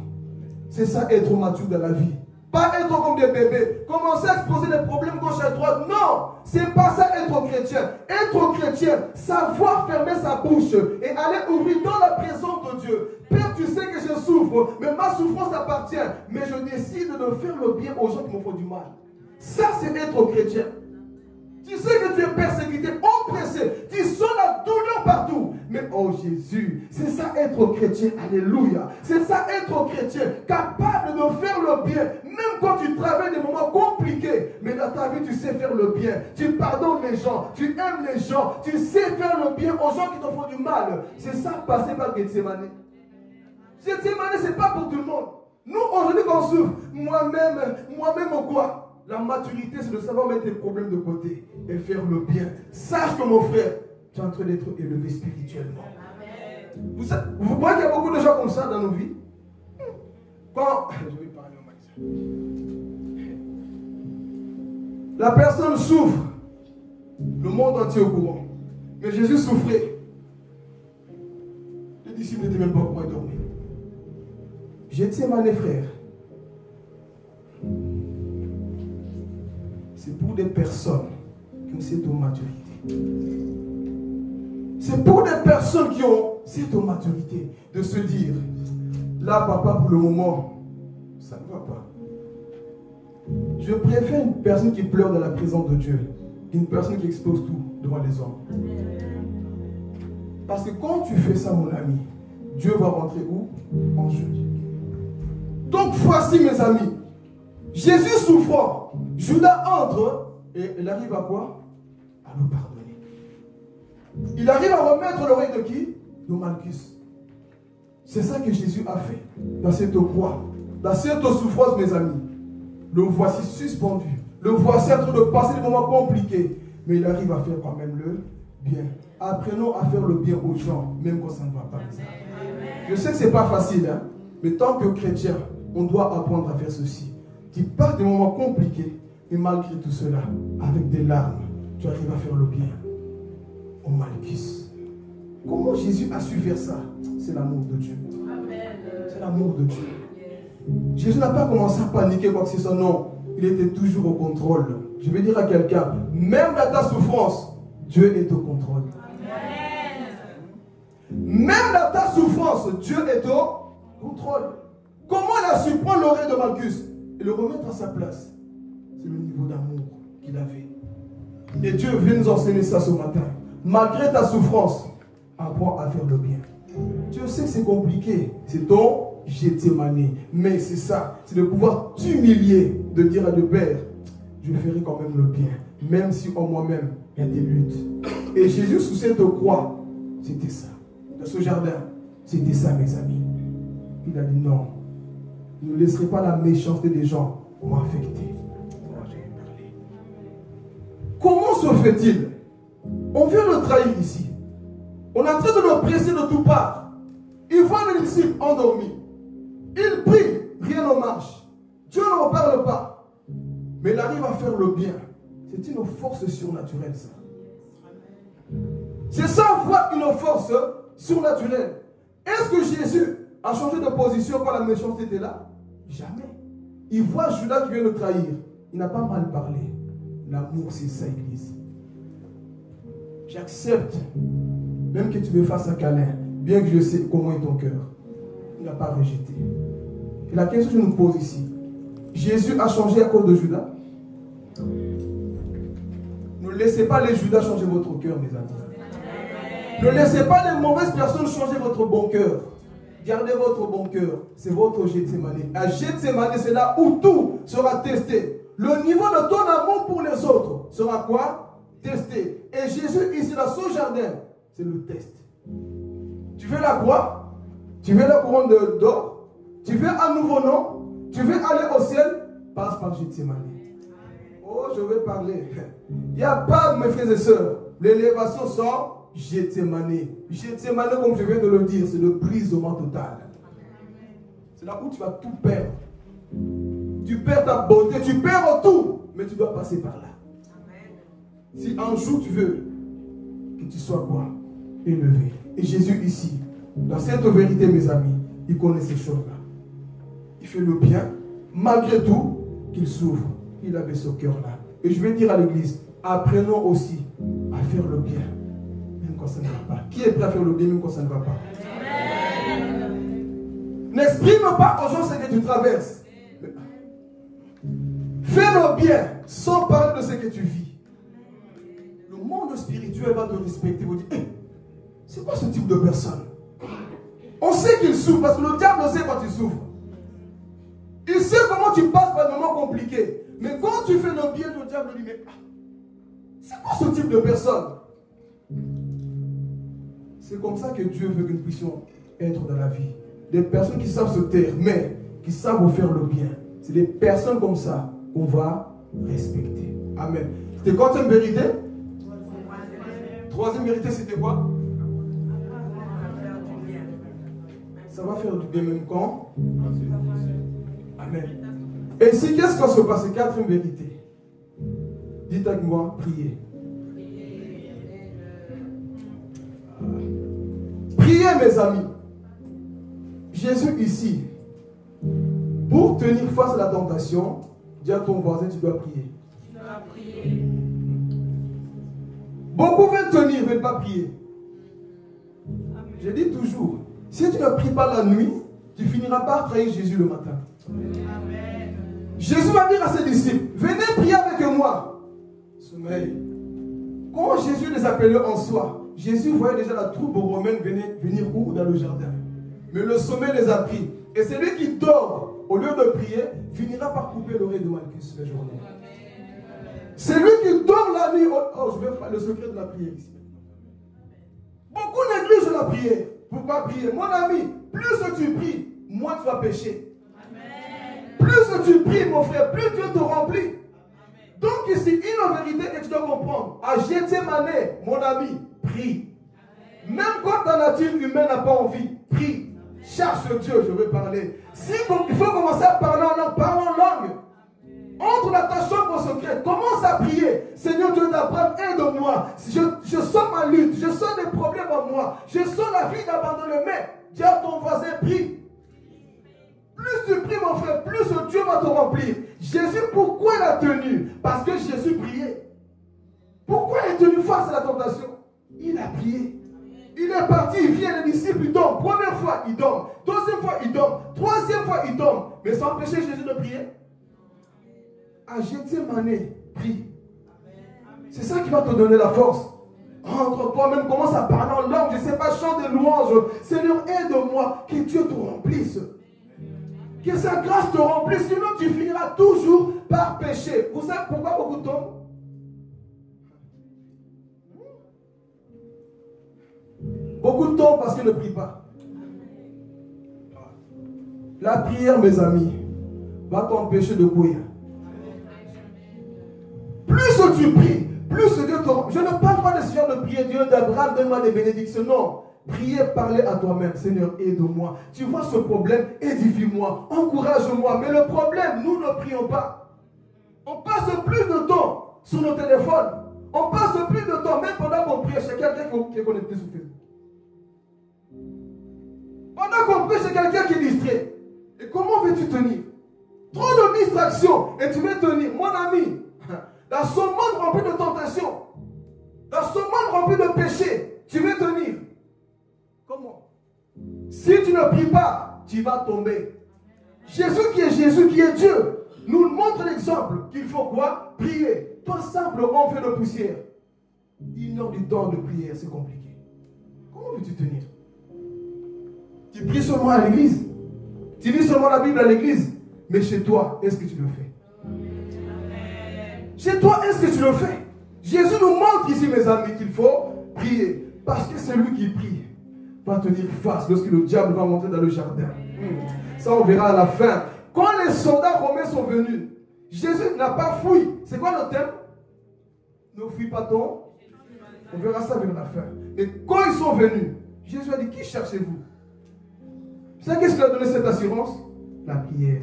C'est ça, être mature dans la vie. Pas être comme des bébés, commencer à exposer des problèmes gauche à droite. Non, c'est pas ça être chrétien. Être chrétien, savoir fermer sa bouche et aller ouvrir dans la présence de Dieu. Père, tu sais que je souffre, mais ma souffrance t'appartient. Mais je décide de faire le bien aux gens qui me font du mal. Ça, c'est être chrétien. Tu sais que tu es persécuté, oppressé, tu sens la douleur partout. Mais oh Jésus, c'est ça être chrétien, alléluia. C'est ça être chrétien, capable de faire le bien, même quand tu traverses des moments compliqués. Mais dans ta vie, tu sais faire le bien. Tu pardonnes les gens, tu aimes les gens, tu sais faire le bien aux gens qui te font du mal. C'est ça passé par Gethsémani. Gethsémani, ce n'est pas pour tout le monde. Nous, aujourd'hui, quand on souffre, moi-même quoi? La maturité, c'est de savoir mettre tes problèmes de côté et faire le bien. Sache que mon frère, tu es en train d'être élevé spirituellement. Vous croyez qu'il y a beaucoup de gens comme ça dans nos vies? Quand je vais parler au Maïs. La personne souffre, le monde entier est au courant. Mais Jésus souffrait. Les disciples n'étaient même pas au point de dormir. Gethsémani, frère. C'est pour des personnes qui ont cette maturité. C'est pour des personnes qui ont cette maturité de se dire, là papa pour le moment, ça ne va pas. Je préfère une personne qui pleure dans la présence de Dieu qu'une personne qui expose tout devant les hommes. Parce que quand tu fais ça, mon ami, Dieu va rentrer où? En jeu. Donc voici mes amis, Jésus souffrant, Judas entre et il arrive à quoi? À nous pardonner. Il arrive à remettre l'oreille de qui? De Malchus. C'est ça que Jésus a fait dans cette croix, dans cette souffrance, mes amis. Le voici suspendu. Le voici en train de passer des moments compliqués. Mais il arrive à faire quand même le bien. Apprenons à faire le bien aux gens, même quand ça ne va pas. Je sais que ce n'est pas facile, hein? Mais tant que chrétien, on doit apprendre à faire ceci. Tu pars des moments compliqués, et malgré tout cela, avec des larmes, tu arrives à faire le bien. Au Malchus. Comment Jésus a su faire ça? C'est l'amour de Dieu. C'est l'amour de Dieu. Jésus n'a pas commencé à paniquer quoi que ce soit, non. Il était toujours au contrôle. Je vais dire à quelqu'un, même dans ta souffrance, Dieu est au contrôle. Même dans ta souffrance, Dieu est au Contrôle. Comment il a su prendre l'oreille de Malchus et le remettre à sa place? C'est le niveau d'amour qu'il avait. Et Dieu vient nous enseigner ça ce matin. Malgré ta souffrance, apprends à faire le bien. Dieu sait que c'est compliqué. C'est ton Gethsémani. Mais c'est ça. C'est de pouvoir t'humilier. De dire à Dieu, Père, je ferai quand même le bien. Même si en moi-même, il y a des luttes. Et Jésus, sous cette croix, c'était ça. Dans ce jardin, c'était ça, mes amis. Il a dit non. Ne laisserez pas la méchanceté des gens m'affecter. Comment se fait-il? On vient le trahir ici. On est en train de le presser de toutes parts. Il voit les disciples endormis. Il prie, rien ne marche. Dieu ne reparle pas. Mais il arrive à faire le bien. C'est une force surnaturelle, ça. C'est ça, voir une force surnaturelle. Est-ce que Jésus a changé de position quand la méchanceté était là? Jamais. Il voit Judas qui vient le trahir. Il n'a pas mal parlé. L'amour, c'est ça, Église. J'accepte, même que tu me fasses un câlin, bien que je sais comment est ton cœur. Il n'a pas rejeté. Et la question que je nous pose ici, Jésus a changé à cause de Judas? Ne laissez pas les Judas changer votre cœur, mes amis. Ne laissez pas les mauvaises personnes changer votre bon cœur. Gardez votre bon cœur. C'est votre Gethsémani. À Gethsémani, c'est là où tout sera testé. Le niveau de ton amour pour les autres sera quoi? Testé. Et Jésus, ici, dans ce jardin, c'est le test. Tu veux la croix? Tu veux la couronne d'or? Tu veux un nouveau nom? Tu veux aller au ciel? Passe par Gethsémani. Oh, je vais parler. Il n'y a pas, mes frères et sœurs, l'élévation sans Gethsémani. Gethsémani, comme je viens de le dire, c'est le brisement total. C'est là où tu vas tout perdre. Tu perds ta beauté, tu perds tout, mais tu dois passer par là. Si un jour tu veux que tu sois quoi? Élevé. Et Jésus ici, dans cette vérité, mes amis, il connaît ces choses-là. Il fait le bien, malgré tout, qu'il souffre. Il avait ce cœur-là. Et je vais dire à l'église, apprenons aussi à faire le bien, même quand ça ne va pas. Qui est prêt à faire le bien, même quand ça ne va pas? N'exprime pas aux gens ce que tu traverses. Fais le bien sans parler de ce que tu vis. Le monde spirituel va te respecter. Vous dire, hey, c'est quoi ce type de personne? On sait qu'il souffre parce que le diable sait quand tu souffres. Il sait comment tu passes par des moments compliqués. Mais quand tu fais le bien, le diable dit, mais c'est quoi ce type de personne? C'est comme ça que Dieu veut que nous puissions être dans la vie. Des personnes qui savent se taire, mais qui savent vous faire le bien. C'est des personnes comme ça qu'on va respecter. Amen. C'était quatrième vérité? Troisième vérité, c'était quoi? Ça va faire du bien même quand? Amen. Et ici, qu'est-ce qui va se passer? Quatrième vérité. Dites avec moi, priez. Priez, mes amis. Jésus ici, pour tenir face à la tentation, dis à ton voisin, tu dois prier. Tu dois prier. Beaucoup veulent tenir, ne veulent pas prier. Je dis toujours, si tu ne pries pas la nuit, tu finiras par trahir Jésus le matin. Amen. Jésus va dire à ses disciples, venez prier avec moi. Sommeil. Quand Jésus les appelait en soi, Jésus voyait déjà la troupe romaine venir où? Dans le jardin. Mais le sommeil les a pris. Et celui qui dort au lieu de prier finira par couper l'oreille de Malchus la journée. Celui qui dort la nuit, oh, je vais faire le secret de la prière ici. Beaucoup négligent la prière. Pourquoi prier? Mon ami, plus tu pries, moins tu vas pécher. Amen. Plus tu pries, mon frère, plus Dieu te remplit. Amen. Donc ici, une vérité que tu dois comprendre. À Gethsémani, mon ami, prie. Amen. Même quand ta nature humaine n'a pas envie, prie. Cherche Dieu, je veux parler. Si il faut commencer à parler en langue, parle en langue. Entre dans ta chambre au secret, commence à prier. Seigneur Dieu d'Abraham, aide-moi. Je sens ma lutte, je sens des problèmes en moi. Je sens la vie d'abandonner. Mais dis à ton voisin, prie. Plus tu pries, mon frère, plus Dieu va te remplir. Jésus, pourquoi il a tenu? Parce que Jésus priait. Pourquoi il est tenu face à la tentation? Il a prié. Il est parti, il vient, les disciples, ils dorment. Première fois, ils dorment. Deuxième fois, ils dorment. Troisième fois, ils dorment. Mais sans empêcher Jésus de prier. À Gethsémane, prie. C'est ça qui va te donner la force. Entre toi-même, commence à parler en langue. Je ne sais pas, chante des louanges. Seigneur, aide-moi. Que Dieu te remplisse. Que sa grâce te remplisse. Sinon, tu finiras toujours par pécher. Vous savez pourquoi beaucoup tombent? Beaucoup tombent parce qu'ils ne prient pas. La prière, mes amis, va t'empêcher de courir. Plus tu pries, plus Dieu te... Je ne parle pas de ce genre de prière, Dieu d'Abraham, donne-moi des bénédictions. Non. Priez, parlez à toi-même. Seigneur, aide-moi. Tu vois ce problème, édifie-moi, encourage-moi. Mais le problème, nous ne prions pas. On passe plus de temps sur nos téléphones. On passe plus de temps, même pendant qu'on prie, chez quelqu'un qui est connecté sur Facebook. Pendant qu'on prie, chez quelqu'un qui est distrait. Et comment veux-tu tenir? Trop de distractions et tu veux tenir. Mon ami, dans ce monde rempli de tentations, dans ce monde rempli de péchés, tu veux tenir. Comment? Si tu ne pries pas, tu vas tomber. Jésus, qui est Dieu, nous montre l'exemple qu'il faut quoi? Prier. Toi, simple homme fait de poussière. 1 heure du temps de prière, c'est compliqué. Comment veux-tu tenir? Tu pries seulement à l'église. Tu lis seulement la Bible à l'église. Mais chez toi, est-ce que tu le fais? Chez toi, est-ce que tu le fais? Jésus nous montre ici, mes amis, qu'il faut prier. Parce que c'est lui qui prie va tenir face lorsque le diable va monter dans le jardin. Ça, on verra à la fin. Quand les soldats romains sont venus, Jésus n'a pas fui. C'est quoi le thème? Ne fuis pas ton. On verra ça vers la fin. Mais quand ils sont venus, Jésus a dit, qui cherchez-vous? Vous savez qu'est-ce qui a donné cette assurance? La prière.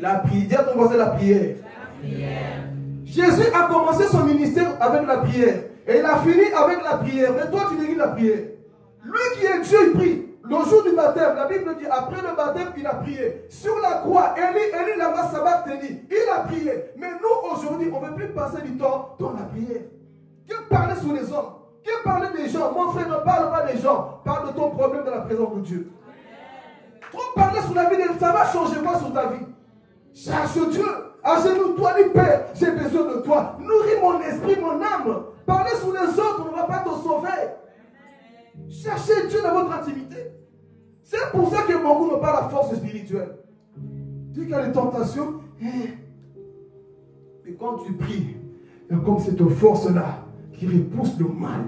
La prière. Dis à ton voisin la prière. Jésus a commencé son ministère avec la prière. Et il a fini avec la prière. Mais toi, tu négliges la prière. Lui qui est Dieu, il prie. Le jour du baptême, la Bible dit, après le baptême, il a prié. Sur la croix, Élie lama sabachthani, il a prié. Mais nous, aujourd'hui, on ne veut plus passer du temps dans la prière. Que parler sur les hommes? Que parler des gens? Mon frère, ne parle pas des gens. Parle de ton problème dans la présence de Dieu. Trop parler sur la vie, ça va changer quoi sur ta vie? Cherche Dieu. Agenouille-toi, dis Père, j'ai besoin de toi. Nourris mon esprit, mon âme. Parler sur les autres ne va pas te sauver. Cherchez Dieu dans votre intimité. C'est pour ça que beaucoup n'ont pas la force spirituelle. Dis qu'il y a des tentations. Mais quand tu pries, il y a comme cette force-là qui repousse le mal.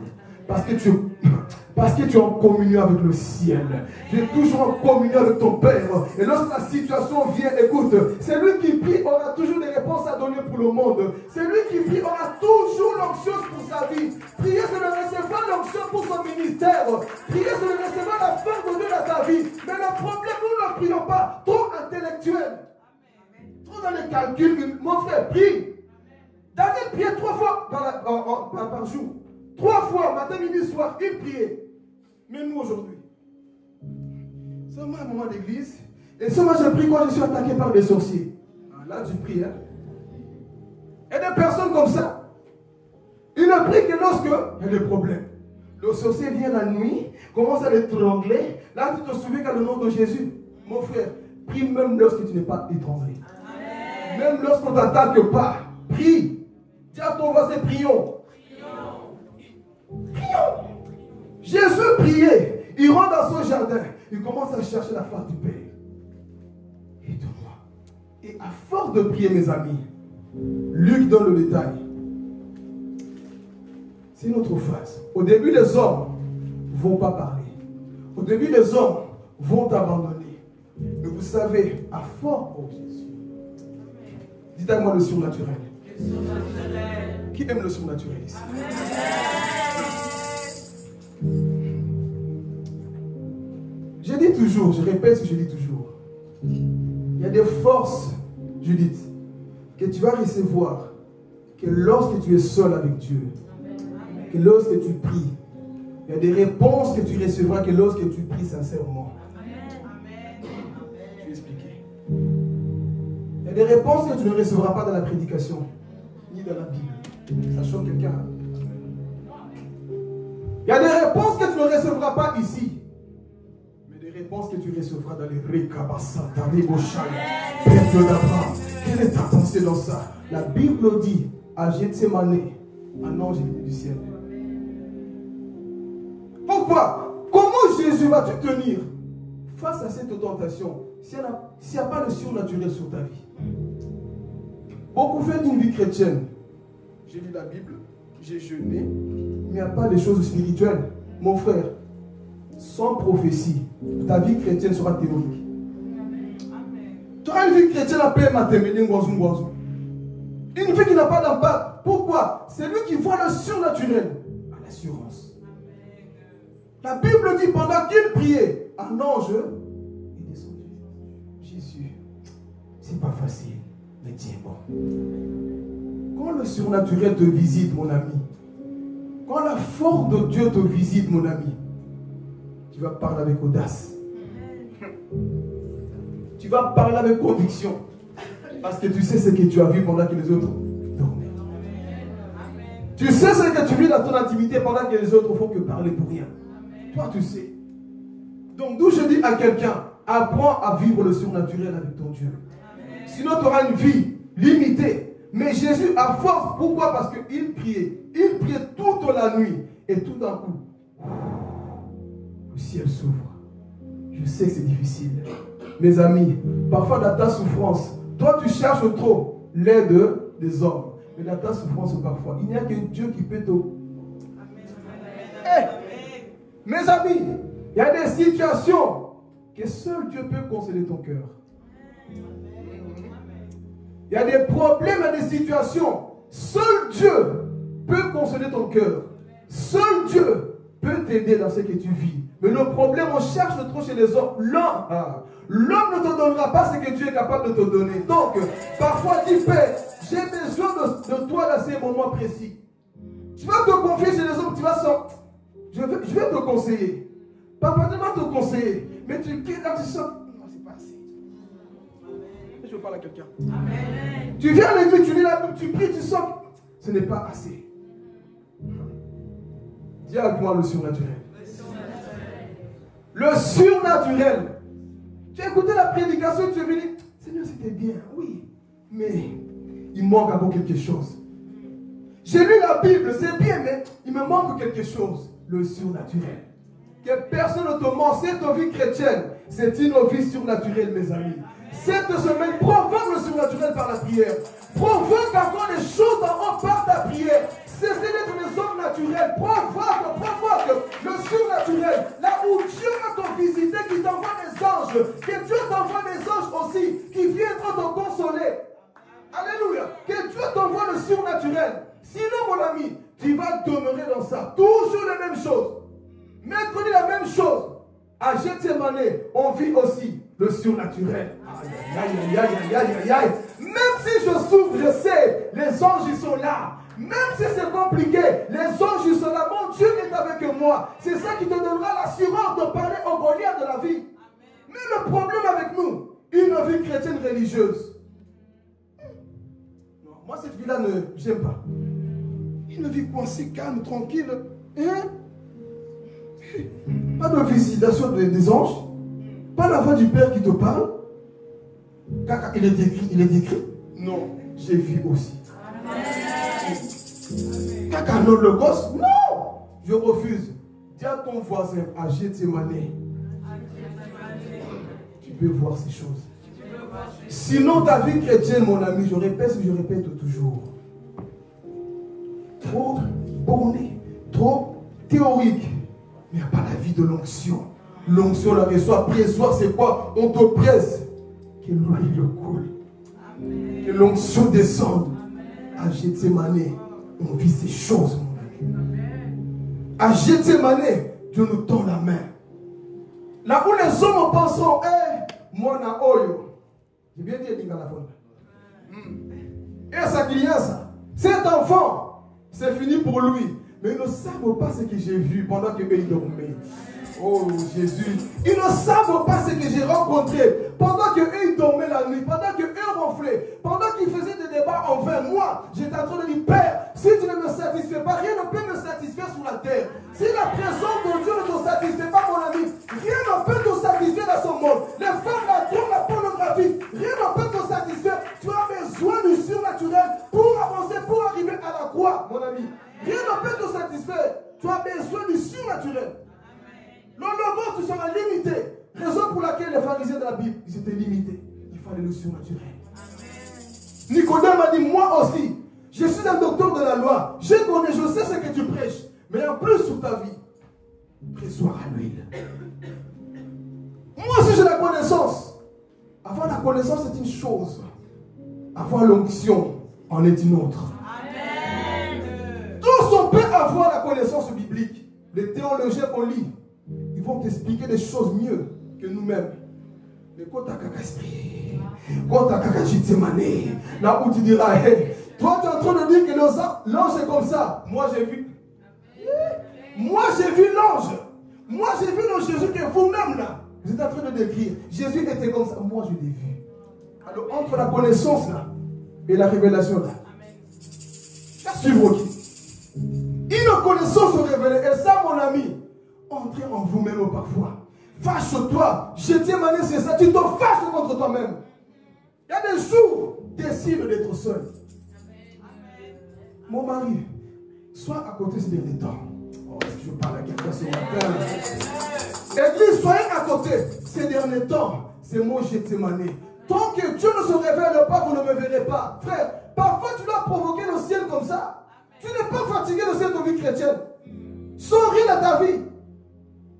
Parce que tu es en communion avec le ciel. Tu es toujours en communion avec ton Père. Et lorsque la situation vient, écoute, c'est lui qui prie, aura toujours des réponses à donner pour le monde. C'est lui qui prie, aura toujours l'onction pour sa vie. Prier, c'est de recevoir l'onction pour son ministère. Prier, c'est de recevoir la force de Dieu dans ta vie. Mais le problème, nous ne prions pas. Trop intellectuel. Trop dans les calculs. Mon frère, prie. Daniel priait 3 fois par jour. 3 fois, matin, midi, soir, il priait. Mais nous aujourd'hui, seulement un moment d'église. Et seulement je prie quand je suis attaqué par des sorciers. Là, tu pries. Hein? Et des personnes comme ça, ils ne prient que lorsque il y a des problèmes. Le sorcier vient la nuit, commence à l'étrangler. Là, tu te souviens qu'à le nom de Jésus, mon frère, prie même lorsque tu n'es pas étranglé. Même lorsqu'on ne t'attaque pas, prie. Dis à ton voisin, prions. Prions. Jésus priait. Il rentre dans son jardin. Il commence à chercher la face du Père. Aide-moi. Et à force de prier, mes amis, Luc donne le détail. C'est notre phrase. Au début, les hommes ne vont pas parler. Au début, les hommes vont t'abandonner. Mais vous savez, à force, oh Jésus. Dites-moi le surnaturel. Qui aime le surnaturel ici? Je dis toujours, je répète ce que je dis toujours. Il y a des forces, Judith, que tu vas recevoir que lorsque tu es seul avec Dieu, que lorsque tu pries. Il y a des réponses que tu recevras que lorsque tu pries sincèrement. Je vais expliquer. Il y a des réponses que tu ne recevras pas dans la prédication, ni dans la Bible. Ça choque quelqu'un. Il y a des réponses que tu ne recevras pas ici. Mais des réponses que tu recevras dans les Rekabasanta, Reboshaya, Père Dieu d'Abraham. Quelle est ta pensée dans ça? La Bible dit à Gethsemane, un ange est venu du ciel. Pourquoi? Comment Jésus vas-tu tenir face à cette tentation s'il n'y a pas le surnaturel sur ta vie? Beaucoup font une vie chrétienne. J'ai lu la Bible, j'ai jeûné, mais il n'y a pas de choses spirituelles. Mon frère, sans prophétie, ta vie chrétienne sera théorique. Tu auras une vie chrétienne à paix, une vie qui n'a pas d'impact. Pourquoi? C'est lui qui voit le surnaturel à l'assurance. La Bible dit pendant qu'il priait, un ange est descendu. Jésus, c'est pas facile, mais tiens bon. Quand le surnaturel te visite, mon ami, quand la force de Dieu te visite, mon ami, tu vas parler avec audace. Tu vas parler avec conviction. Parce que tu sais ce que tu as vu pendant que les autres dormaient. Tu sais ce que tu vis dans ton intimité pendant que les autres font que parler pour rien. Toi, tu sais. Donc, d'où je dis à quelqu'un, apprends à vivre le surnaturel avec ton Dieu. Sinon, tu auras une vie limitée. Mais Jésus a force. Pourquoi? Parce qu'il priait. Il priait toute la nuit. Et tout d'un coup, le ciel s'ouvre. Je sais que c'est difficile. Mes amis, parfois dans ta souffrance, toi tu cherches trop l'aide des hommes. Mais dans ta souffrance parfois, il n'y a que Dieu qui peut te... Hey, mes amis, il y a des situations que seul Dieu peut consoler ton cœur. Il y a des problèmes, il y a des situations. Seul Dieu peut consoler ton cœur. Seul Dieu peut t'aider dans ce que tu vis. Mais le problème, on cherche trop chez les hommes. L'homme ne te donnera pas ce que Dieu est capable de te donner. Donc, parfois, dis, Père, j'ai besoin de toi dans ces moments précis. Tu vas te confier chez les hommes, tu vas sortir. Je vais te conseiller. Papa, tu vas te conseiller. Mais tu quittes là, tu sors. Non, c'est pas assez. Je parle à quelqu'un. Tu viens à l'église, tu lis la Bible, tu pries, tu sors. Ce n'est pas assez. Dis avec moi le surnaturel. Le surnaturel. Tu as écouté la prédication, tu es venu. Seigneur, c'était bien, oui. Mais il manque encore quelque chose. J'ai lu la Bible, c'est bien, mais il me manque quelque chose. Le surnaturel. Que personne ne te ment. Cette vie chrétienne, c'est une vie surnaturelle, mes amis. Cette semaine, provoque le surnaturel par la prière. Provoque encore les choses en haut par ta prière. Cessez d'être des hommes naturels. Provoque le surnaturel. Là où Dieu va te visiter, qui t'envoie des anges. Que Dieu t'envoie des anges aussi, qui viendront te consoler. Alléluia. Que Dieu t'envoie le surnaturel. Sinon, mon ami, tu vas demeurer dans ça. Toujours les mêmes choses. Mercredi, la même chose. À Gethsemane, on vit aussi le surnaturel. Aïe. Même si je souffre, je sais, les anges ils sont là. Même si c'est compliqué, les anges ils sont là. Mon Dieu est avec moi. C'est ça qui te donnera l'assurance de parler au Goliath de la vie. Mais le problème avec nous, une vie chrétienne religieuse. Non, moi cette vie-là, j'aime pas. Une vie coincée, calme, tranquille. Hein? Pas de visitation des anges. Pas la voix du Père qui te parle. Car il est décrit. Non, j'ai vu aussi. Car un holocauste. Non, je refuse. Dis à ton voisin, à Gethsemane. Tu peux voir ces choses. Sinon, ta vie chrétienne, mon ami, je répète toujours. Trop borné, trop théorique. Mais il n'y a pas la vie de l'onction. L'onction, la reçoit, pressoir, c'est quoi? On te presse. Que l'huile coule. Amen. Que l'onction descende. Amen. À Gethsemane, on vit ces choses, mon ami. À Gethsemane, Dieu nous tend la main. Là où les hommes penseront, moi na oyo. J'ai bien dit, il y a la faute. Et sa cliente, cet enfant, c'est fini pour lui. Mais ils ne savent pas ce que j'ai vu pendant que eux dormaient. Oh Jésus. Ils ne savent pas ce que j'ai rencontré pendant que eux dormaient la nuit, pendant que eux ronflaient, pendant qu'ils faisaient des débats en vain. Moi, j'étais en train de dire, Père, si tu ne me satisfais pas, rien ne peut me satisfaire. satisfaire sur la terre. Si la présence de Dieu ne te satisfait pas, mon ami, rien ne peut te satisfaire dans ce monde. Les femmes, la drogue, la pornographie, rien ne peut te satisfaire. Tu as besoin du surnaturel pour avancer, pour arriver à la croix, mon ami. Rien ne peut te satisfaire. Tu as besoin du surnaturel. Le logos, tu seras limité. Raison pour laquelle les pharisiens de la Bible, ils étaient limités. Il fallait le surnaturel. Nicodème a dit, moi aussi, je suis un docteur de la loi. Je connais, je sais ce que tu prêches. Mais en plus sur ta vie, pressoir à l'huile. Moi aussi j'ai la connaissance. Avoir la connaissance c'est une chose. Avoir l'onction en est une autre. Amen. Tous on peut avoir la connaissance biblique. Les théologiens qu'on lit, ils vont t'expliquer des choses mieux que nous-mêmes. Mais quand tu as caca esprit, quand tu as caca Gethsemane, là où tu diras, hey, toi tu es en train de dire que l'ange est comme ça. Moi j'ai vu. Moi j'ai vu l'ange. Moi j'ai vu le Jésus que vous-même là. Vous êtes en train de décrire. Jésus était comme ça. Moi je l'ai vu. Alors entre la connaissance là et la révélation là. Suivre qui? Une connaissance révélée. Et ça mon ami, entrez en vous-même parfois. Fâche-toi. Gethsemane c'est ça. Tu te fâches contre toi-même. Il y a des jours, décide d'être seul. Mon mari, sois à côté ces derniers temps. Oh, est-ce que je parle à quelqu'un ce matin? Église, soyez à côté ces derniers temps. C'est mon Gethsemane. Tant que Dieu ne se révèle pas, vous ne me verrez pas. Frère, parfois tu dois provoquer le ciel comme ça. Tu n'es pas fatigué de cette vie chrétienne. Sans rien à ta vie.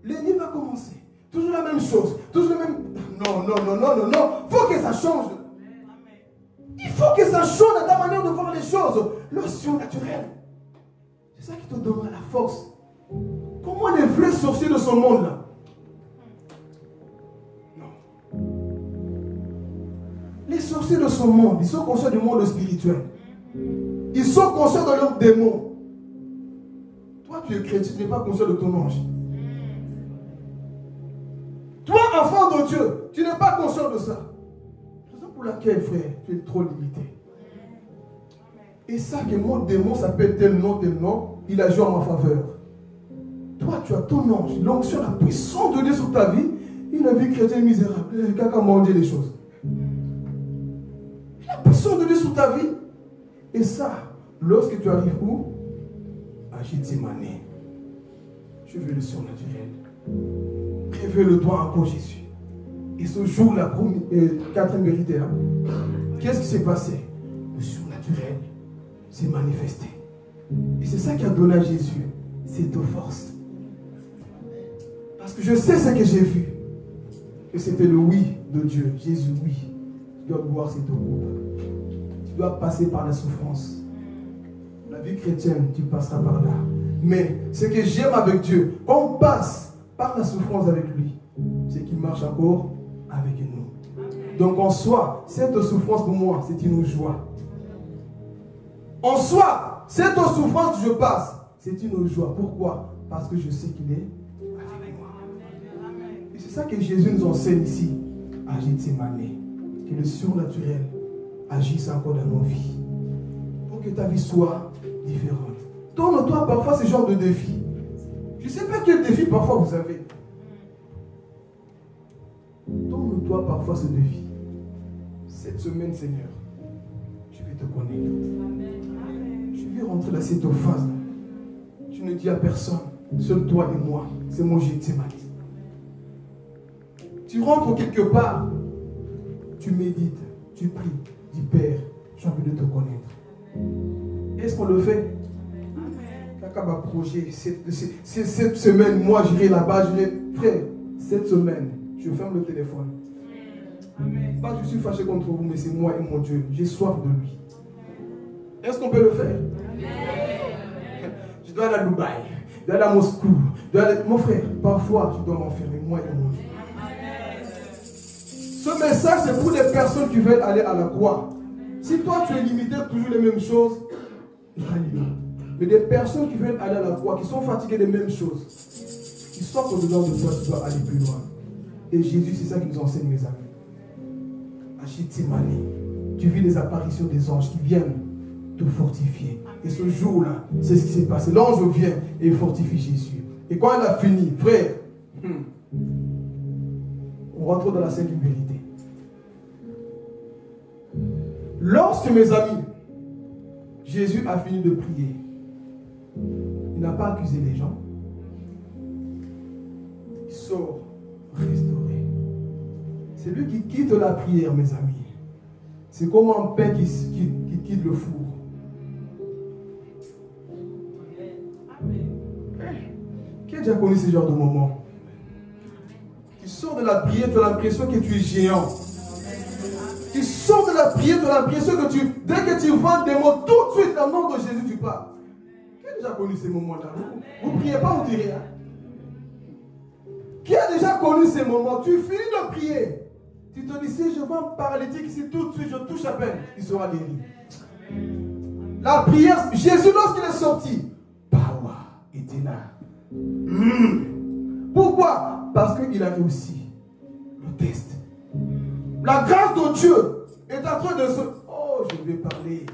L'ennemi va commencer. Toujours la même chose. Toujours le même. Non. Il faut que ça change. Il faut que ça change dans ta manière de voir les choses. Le surnaturel. C'est ça qui te donnera la force. Comment les vrais sorciers de ce monde-là? Non. Les sorciers de ce monde, ils sont conscients du monde spirituel. Ils sont conscients de leurs démons. Toi, tu es chrétien, tu n'es pas conscient de ton ange. Toi, enfant de Dieu, tu n'es pas conscient de ça. Raison pour laquelle, frère, tu es trop limité. Et ça que mon démon s'appelle tel nom, il a joué en ma faveur. Toi, tu as ton ange, l'onction, la puissance de Dieu sur ta vie, une vie chrétienne misérable. Quelqu'un m'a dit les choses. La puissance de Dieu sur ta vie. Et ça, lorsque tu arrives où? À Gethsemane. Je veux le surnaturel. Révèle-toi encore Jésus. Et ce jour, la quatrième vérité, hein, qu'est-ce qui s'est passé? Le surnaturel s'est manifesté. Et c'est ça qui a donné à Jésus cette force. Parce que je sais ce que j'ai vu. Et c'était le oui de Dieu. Jésus, oui. Tu dois boire cette coupe. Tu dois passer par la souffrance. La vie chrétienne, tu passeras par là. Mais ce que j'aime avec Dieu, quand on passe par la souffrance avec lui, c'est qu'il marche encore avec nous. Donc en soi, cette souffrance pour moi, c'est une joie. En soi, cette souffrance que je passe, c'est une joie. Pourquoi? Parce que je sais qu'il est avec moi. Et c'est ça que Jésus nous enseigne ici, à Gethsemane. Que le surnaturel agisse encore dans nos vies. Pour que ta vie soit différente. Donne-toi parfois ce genre de défi. Je ne sais pas quel défi parfois vous avez. Donne-toi parfois ce défi. Cette semaine, Seigneur, je vais te connaître. Je vais rentrer dans cette phase. Tu ne dis à personne, seul toi et moi, c'est mon Gethsemane. Tu rentres quelque part, tu médites, tu pries, dis Père, j'ai envie de te connaître. Est-ce qu'on le fait? Quelqu'un m'a projet, cette semaine, moi j'irai là-bas, frère, cette semaine, je ferme le téléphone. Pas que je suis fâché contre vous, mais c'est moi et mon Dieu. J'ai soif de lui. Est-ce qu'on peut le faire? Je dois aller à Dubaï, je dois aller à Moscou. Mon frère, parfois, je dois m'enfermer, moi et mon Dieu. Ce message, c'est pour les personnes qui veulent aller à la croix. Si toi, tu es limité à toujours les mêmes choses, rallie-le. Mais des personnes qui veulent aller à la croix, qui sont fatiguées des mêmes choses, qui sortent au-dedans de toi, tu dois aller plus loin. Et Jésus, c'est ça qui nous enseigne, mes amis. À Gethsemane, tu vis les apparitions des anges qui viennent te fortifier. Et ce jour-là, c'est ce qui s'est passé. L'ange vient et fortifie Jésus. Et quand elle a fini, frère, on rentre dans la cinquième vérité. Lorsque, mes amis, Jésus a fini de prier, il n'a pas accusé les gens. Il sort restauré. C'est lui qui quitte la prière, mes amis. C'est comme un pain qui quitte le four. Qui a déjà connu ce genre de moment? Tu sors de la prière, tu as l'impression que tu es géant. Tu sors de la prière, tu as l'impression que dès que tu vois des mots, tout de suite, dans le nom de Jésus, tu pars. Qui a déjà connu ces moments-là? Vous ne priez pas, vous direz rien. Qui a déjà connu ces moments? Tu finis de prier. Tu te dis, si je vois un paralytique ici, tout de suite, je touche à peine, il sera guéri. La prière, Jésus, lorsqu'il est sorti, power était là. Pourquoi? Parce qu'il a réussi le test. La grâce de Dieu est en train de se... Oh, je vais parler.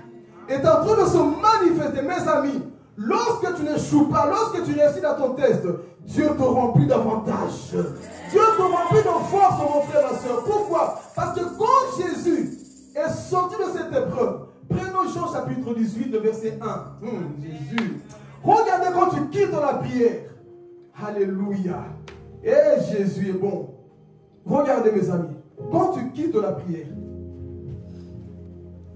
Est en train de se manifester, mes amis. Lorsque tu n'échoues pas, lorsque tu réussis dans ton test, Dieu te remplit davantage. Dieu te remplit de force, mon frère, ma soeur. Pourquoi? Parce que quand Jésus est sorti de cette épreuve, prenons Jean chapitre 18, le verset 1. Jésus. Regardez quand tu quittes la prière. Alléluia. Et Jésus est bon. Regardez, mes amis. Quand tu quittes la prière,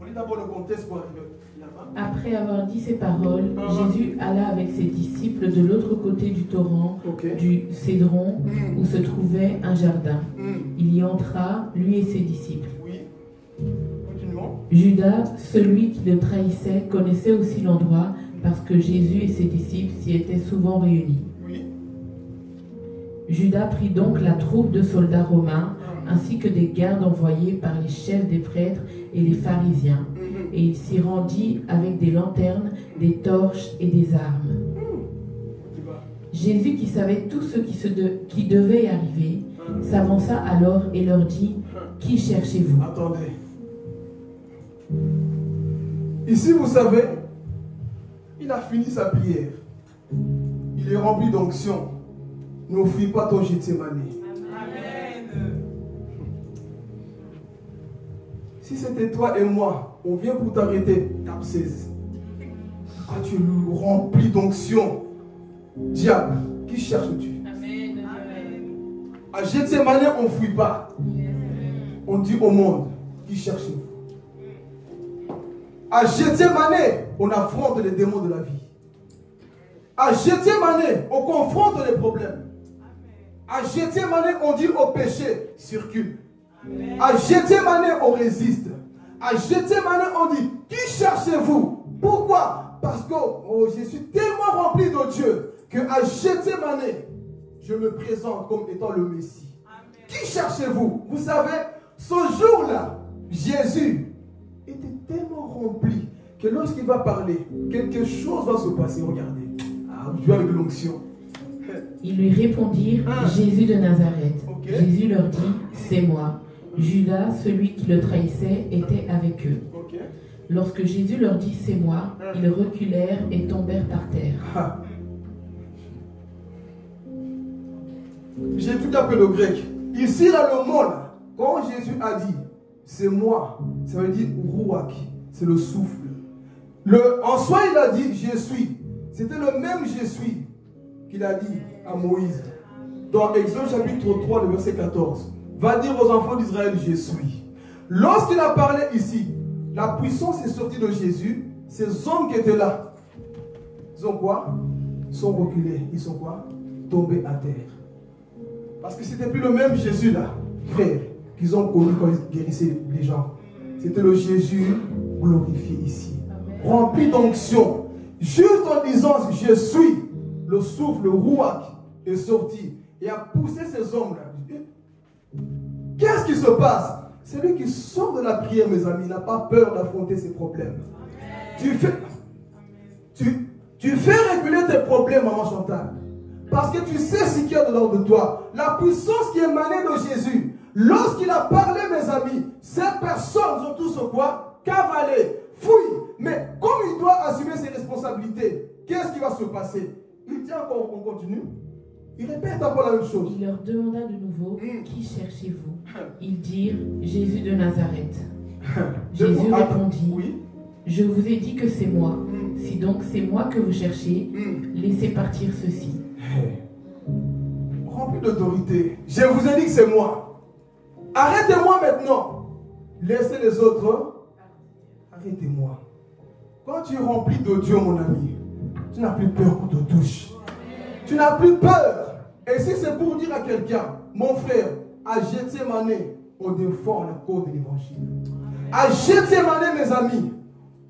on lit d'abord le contexte pour arriver là-bas. Après avoir dit ces paroles, Jésus alla avec ses disciples de l'autre côté du torrent du Cédron, où se trouvait un jardin. Il y entra, lui et ses disciples. Oui. Continuons. Judas, celui qui le trahissait, connaissait aussi l'endroit parce que Jésus et ses disciples s'y étaient souvent réunis. Oui. Judas prit donc la troupe de soldats romains ainsi que des gardes envoyés par les chefs des prêtres et les pharisiens. Et il s'y rendit avec des lanternes, des torches et des armes. Jésus, qui savait tout ce qui devait arriver, s'avança alors et leur dit, « Qui cherchez-vous » Attendez. Ici, vous savez, il a fini sa prière. Il est rempli d'onction. Ne fuis pas ton Gethsémani. Si c'était toi et moi, on vient pour t'arrêter, tape 16. Quand tu es rempli d'onction, diable, qui cherches-tu? À Gethsémani, on ne fuit pas. On dit au monde, qui cherchez-vous? À Gethsémani, on affronte les démons de la vie. À Gethsémani, on confronte les problèmes. À Gethsémani, on dit au péché, circule. À Gethsémani, on résiste. À Gethsémani, on dit, qui cherchez-vous? Pourquoi? Parce que je suis tellement rempli de Dieu que à Gethsémani, je me présente comme étant le Messie. Amen. Qui cherchez-vous? Vous savez, ce jour-là, Jésus était tellement rempli que lorsqu'il va parler, quelque chose va se passer. Regardez. Ah, Dieu avec l'onction. Ils lui répondirent, Jésus de Nazareth. Jésus leur dit, c'est moi. Judas, celui qui le trahissait, était avec eux. Lorsque Jésus leur dit, c'est moi, ils reculèrent et tombèrent par terre. J'ai tout appelé le grec. Ici, là, le mot, là, quand Jésus a dit, c'est moi, ça veut dire rouak, c'est le souffle. En soi, il a dit, je suis. C'était le même je suis qu'il a dit à Moïse. Dans Exode chapitre 3, le verset 14. Va dire aux enfants d'Israël, je suis. Lorsqu'il a parlé ici, la puissance est sortie de Jésus. Ces hommes qui étaient là, ils ont quoi? Ils sont reculés. Ils sont quoi? Tombés à terre. Parce que c'était plus le même Jésus là, frère, qu'ils ont connu quand ils guérissaient les gens. C'était le Jésus glorifié ici. Rempli d'onction. Juste en disant, je suis, le souffle, le rouak est sorti et a poussé ces hommes-là. Qu'est-ce qui se passe? Celui qui sort de la prière, mes amis, n'a pas peur d'affronter ses problèmes. Tu fais reculer tes problèmes, maman Chantal. Parce que tu sais ce qu'il y a dedans de toi. La puissance qui est émanée de Jésus. Lorsqu'il a parlé, mes amis, ces personnes ont tous quoi? Cavalé, fouillé. Mais comme se passer. Il dit encore, on continue. Il répète encore la même chose. Il leur demanda de nouveau, qui cherchez-vous? Ils dirent, Jésus de Nazareth. Jésus répondit, oui. Je vous ai dit que c'est moi. Si donc c'est moi que vous cherchez, laissez partir ceci. Rempli d'autorité. Je vous ai dit que c'est moi. Arrêtez-moi maintenant. Laissez les autres. Arrêtez-moi. Quand tu es rempli de Dieu, mon ami, tu n'as plus peur qu'on te touche. Tu n'as plus peur. Et si c'est pour dire à quelqu'un, mon frère, à Gethsémane, on défend la cause de l'évangile. À Gethsémane, mes amis,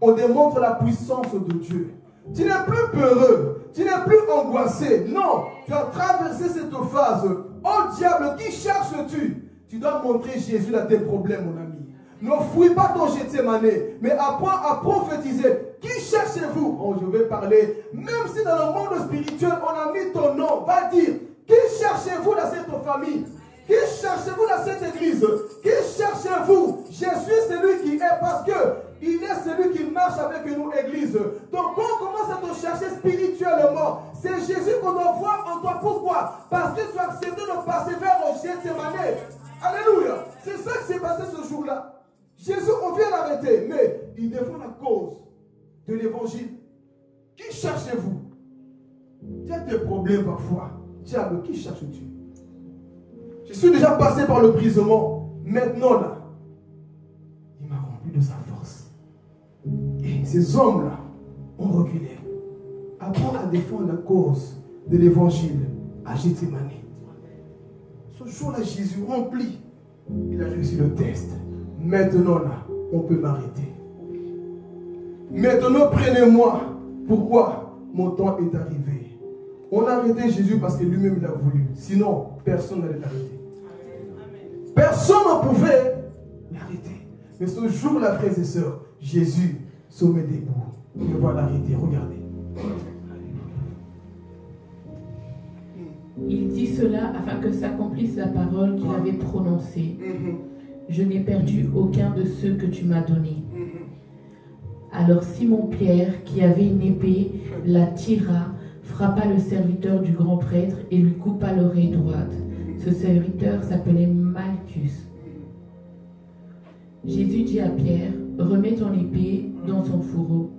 on démontre la puissance de Dieu. Tu n'es plus peureux, tu n'es plus angoissé. Non, tu as traversé cette phase. Oh diable, qui cherches-tu? Tu dois montrer Jésus dans tes problèmes, mon ami. Ne fouille pas ton Gethsémane, mais apprends à prophétiser. Qui cherchez-vous? Oh, je vais parler. Même si dans le monde spirituel, on a mis ton nom, va dire, qui cherchez-vous dans cette famille? Qui cherchez-vous dans cette église? Qui cherchez-vous? Je suis celui qui est parce que il est celui qui marche avec nous, église. Donc quand on commence à te chercher spirituellement, c'est Jésus qu'on doit voir en toi. Pourquoi? Parce que tu as accepté de passer vers Gethsémane. Alléluia. C'est ça qui s'est passé ce jour-là. Jésus, on vient l'arrêter, mais il défend la cause de l'évangile. Qui cherchez-vous? Tu as des problèmes parfois. Diable, qui cherches-tu? Je suis déjà passé par le brisement. Maintenant, là, il m'a rempli de sa force. Et ces hommes-là ont reculé. Apprends à défendre la cause de l'évangile à Gethsémane. Ce jour-là, Jésus rempli. Il a réussi le test. Maintenant, là, on peut m'arrêter. Maintenant, prenez-moi. Pourquoi? Mon temps est arrivé. On a arrêté Jésus parce que lui-même il a voulu. Sinon, personne n'allait l'arrêter. Personne ne pouvait l'arrêter. Mais ce jour-là, frères et sœurs, Jésus se met debout. Il va l'arrêter. Regardez. Il dit cela afin que s'accomplisse la parole qu'il avait prononcée. Je n'ai perdu aucun de ceux que tu m'as donnés. Alors Simon-Pierre, qui avait une épée, la tira, frappa le serviteur du grand prêtre et lui coupa l'oreille droite. Ce serviteur s'appelait Malchus. Jésus dit à Pierre, remets ton épée dans son fourreau.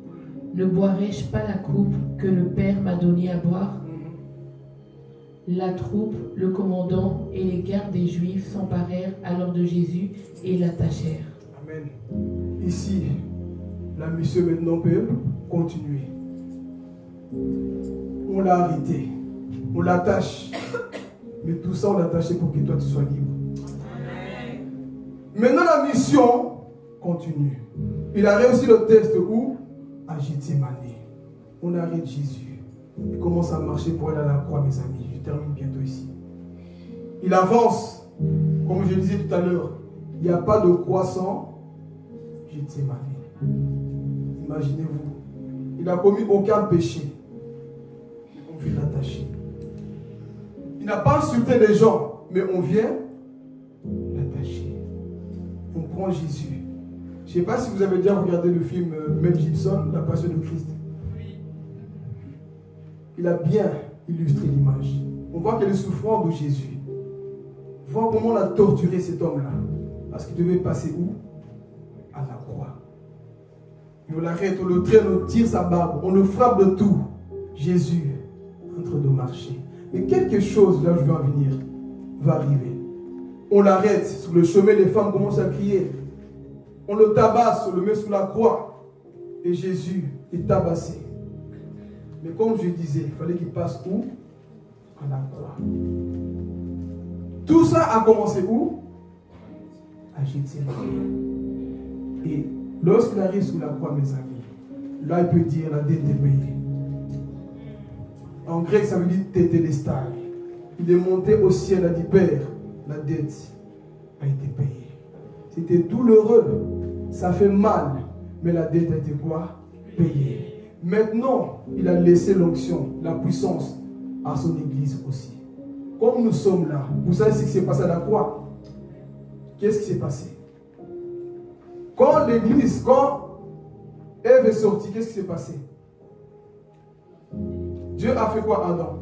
Ne boirai-je pas la coupe que le Père m'a donnée à boire? La troupe, le commandant et les gardes des Juifs s'emparèrent alors de Jésus et l'attachèrent. Amen. Ici, la mission maintenant peut continuer. On l'a arrêté, on l'attache, mais tout ça on l'a attaché pour que toi tu sois libre. Amen. Maintenant la mission continue. Il a réussi le test où? À Gethsémane. On arrête Jésus. Il commence à marcher pour aller à la croix, mes amis. Je termine bientôt ici. Il avance, comme je disais tout à l'heure, il n'y a pas de croissant Gethsémane. Imaginez-vous, il n'a commis aucun péché. On vient l'attacher. Il n'a pas insulté les gens, mais on vient l'attacher. On prend Jésus. Je ne sais pas si vous avez déjà regardé le film Mel Gibson, La Passion de Christ. Il a bien illustré l'image. On voit que le souffrant de Jésus. Voir comment on a torturé cet homme-là. Parce qu'il devait passer où? À la croix. Et on l'arrête, on le traîne, on tire sa barbe, on le frappe de tout. Jésus est en train de marcher. Mais quelque chose, là où je vais en venir, va arriver. On l'arrête sur le chemin, les femmes commencent à crier. On le tabasse, on le met sous la croix. Et Jésus est tabassé. Mais comme je disais, il fallait qu'il passe où? À la croix. Tout ça a commencé où? À Gethsémane. Et lorsqu'il arrive sous la croix, mes amis, là il peut dire la dette est payée. En grec, ça veut dire tétélestai. Il est monté au ciel, a dit Père, la dette a été payée. C'était douloureux, ça fait mal, mais la dette a été quoi? Payée. Maintenant, il a laissé l'onction, la puissance à son église aussi. Comme nous sommes là, vous savez ce qui s'est passé à la croix? Qu'est-ce qui s'est passé? Quand l'église, quand Ève est sortie, qu'est-ce qui s'est passé? Dieu a fait quoi à Adam?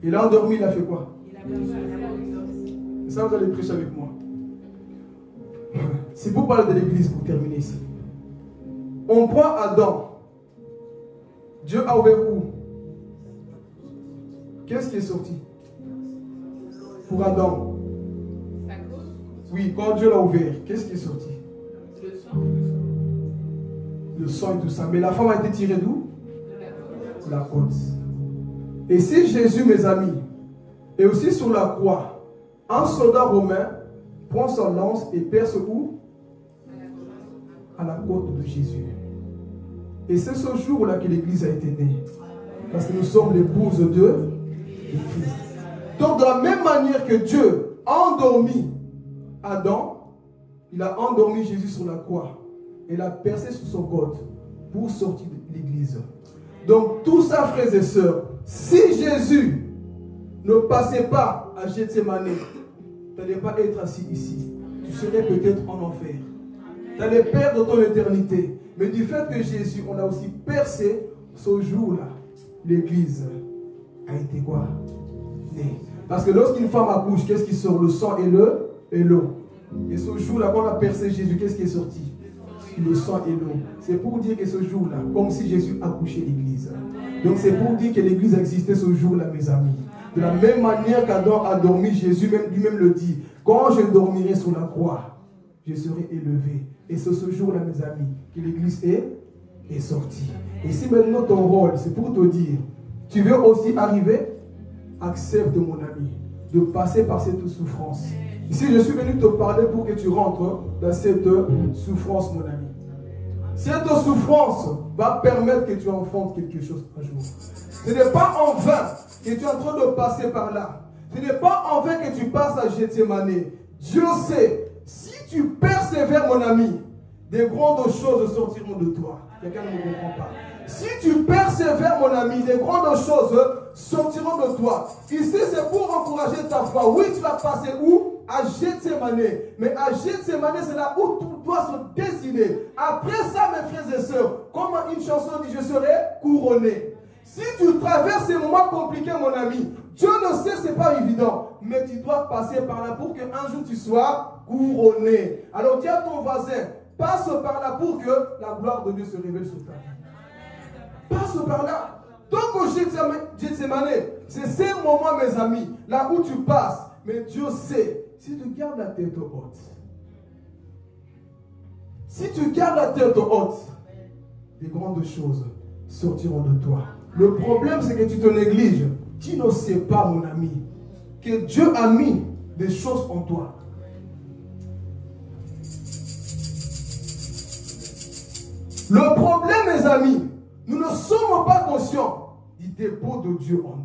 Il a endormi, il a fait quoi? Ça, vous allez prêcher avec moi. C'est pour parler de l'église, pour terminer ici. On prend Adam. Dieu a ouvert où? Qu'est-ce qui est sorti? Pour Adam. Oui, quand Dieu l'a ouvert, qu'est-ce qui est sorti? Le sang. Le sang et tout ça. Mais la femme a été tirée d'où? De la côte. Et si Jésus, mes amis, est aussi sur la croix, un soldat romain prend son lance et perce où? À la côte de Jésus. Et c'est ce jour-là que l'Église a été née. Parce que nous sommes l'épouse de Christ. Donc de la même manière que Dieu a endormi Adam, il a endormi Jésus sur la croix. Et il a percé sur son côte pour sortir de l'Église. Donc tout ça, frères et sœurs, si Jésus ne passait pas à Gethsémane, tu n'allais pas être assis ici. Tu serais peut-être en enfer. Tu allais perdre ton éternité. Mais du fait que Jésus, on a aussi percé, ce jour-là, l'Église a été quoi? Née. Parce que lorsqu'une femme accouche, qu'est-ce qui sort? Le sang et l'eau. Et ce jour-là, quand on a percé Jésus, qu'est-ce qui est sorti? Le sang et l'eau. C'est pour dire que ce jour-là, comme si Jésus accouchait l'Église. Donc c'est pour dire que l'Église existait ce jour-là, mes amis. De la même manière qu'Adam a dormi, Jésus lui-même le dit. Quand je dormirai sur la croix, je serai élevé. Et c'est ce jour-là, mes amis, que l'Église est sortie. Et si maintenant ton rôle, c'est pour te dire, tu veux aussi arriver, accepte, mon ami, de passer par cette souffrance. Ici, je suis venu te parler pour que tu rentres dans cette souffrance, mon ami. Cette souffrance va permettre que tu enfantes quelque chose un jour. Ce n'est pas en vain que tu es en train de passer par là. Ce n'est pas en vain que tu passes à Gethsémane. Dieu sait, si tu persévères, mon ami, des grandes choses sortiront de toi. Quelqu'un ne me comprend pas. Si tu persévères, mon ami, des grandes choses sortiront de toi. Ici, c'est pour encourager ta foi. Oui, tu vas passer où? À Gethsémane. Mais à Gethsémane, c'est là où tout doit se décider. Après ça, mes frères et sœurs, comme une chanson dit, je serai couronné. Si tu traverses ces moments compliqués, mon ami, Dieu le sait, ce n'est pas évident. Mais tu dois passer par là pour qu'un jour tu sois couronné. Alors dis à ton voisin, passe par là pour que la gloire de Dieu se révèle sur ta vie. Passe par là. Donc au Gethsémane, c'est ces moments, mes amis, là où tu passes. Mais Dieu sait, si tu gardes la tête haute, si tu gardes la tête haute, des grandes choses sortiront de toi. Le problème, c'est que tu te négliges. Tu ne sais pas, mon ami, que Dieu a mis des choses en toi. Le problème, mes amis, nous ne sommes pas conscients du dépôt de Dieu en nous.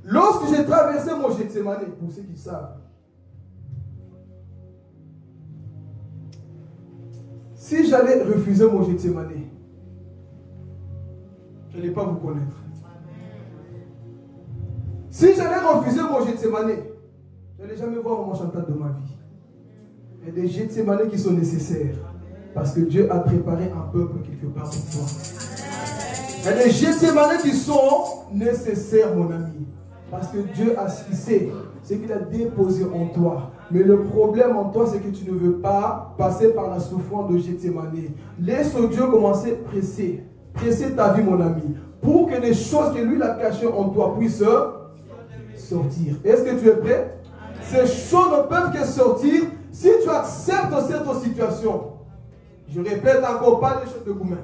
Lorsque j'ai traversé mon Gethsémane, pour ceux qui savent, si j'allais refuser mon Gethsémane, je n'allais pas vous connaître. Si j'allais refuser mon Gethsémane, je n'allais jamais voir mon Chantal de ma vie. Il y a des Gethsémane qui sont nécessaires parce que Dieu a préparé un peuple quelque part pour toi. Il y a des Gethsémane qui sont nécessaires, mon ami. Parce que Dieu a ce qu'il sait, c'est qu'il a déposé en toi. Mais le problème en toi, c'est que tu ne veux pas passer par la souffrance de Gethsémane. Laisse Dieu commencer à presser ta vie, mon ami, pour que les choses que lui a cachées en toi puissent sortir. Est-ce que tu es prêt? Ces choses ne peuvent que sortir si tu acceptes cette situation. Je répète encore, pas les choses de Goumen.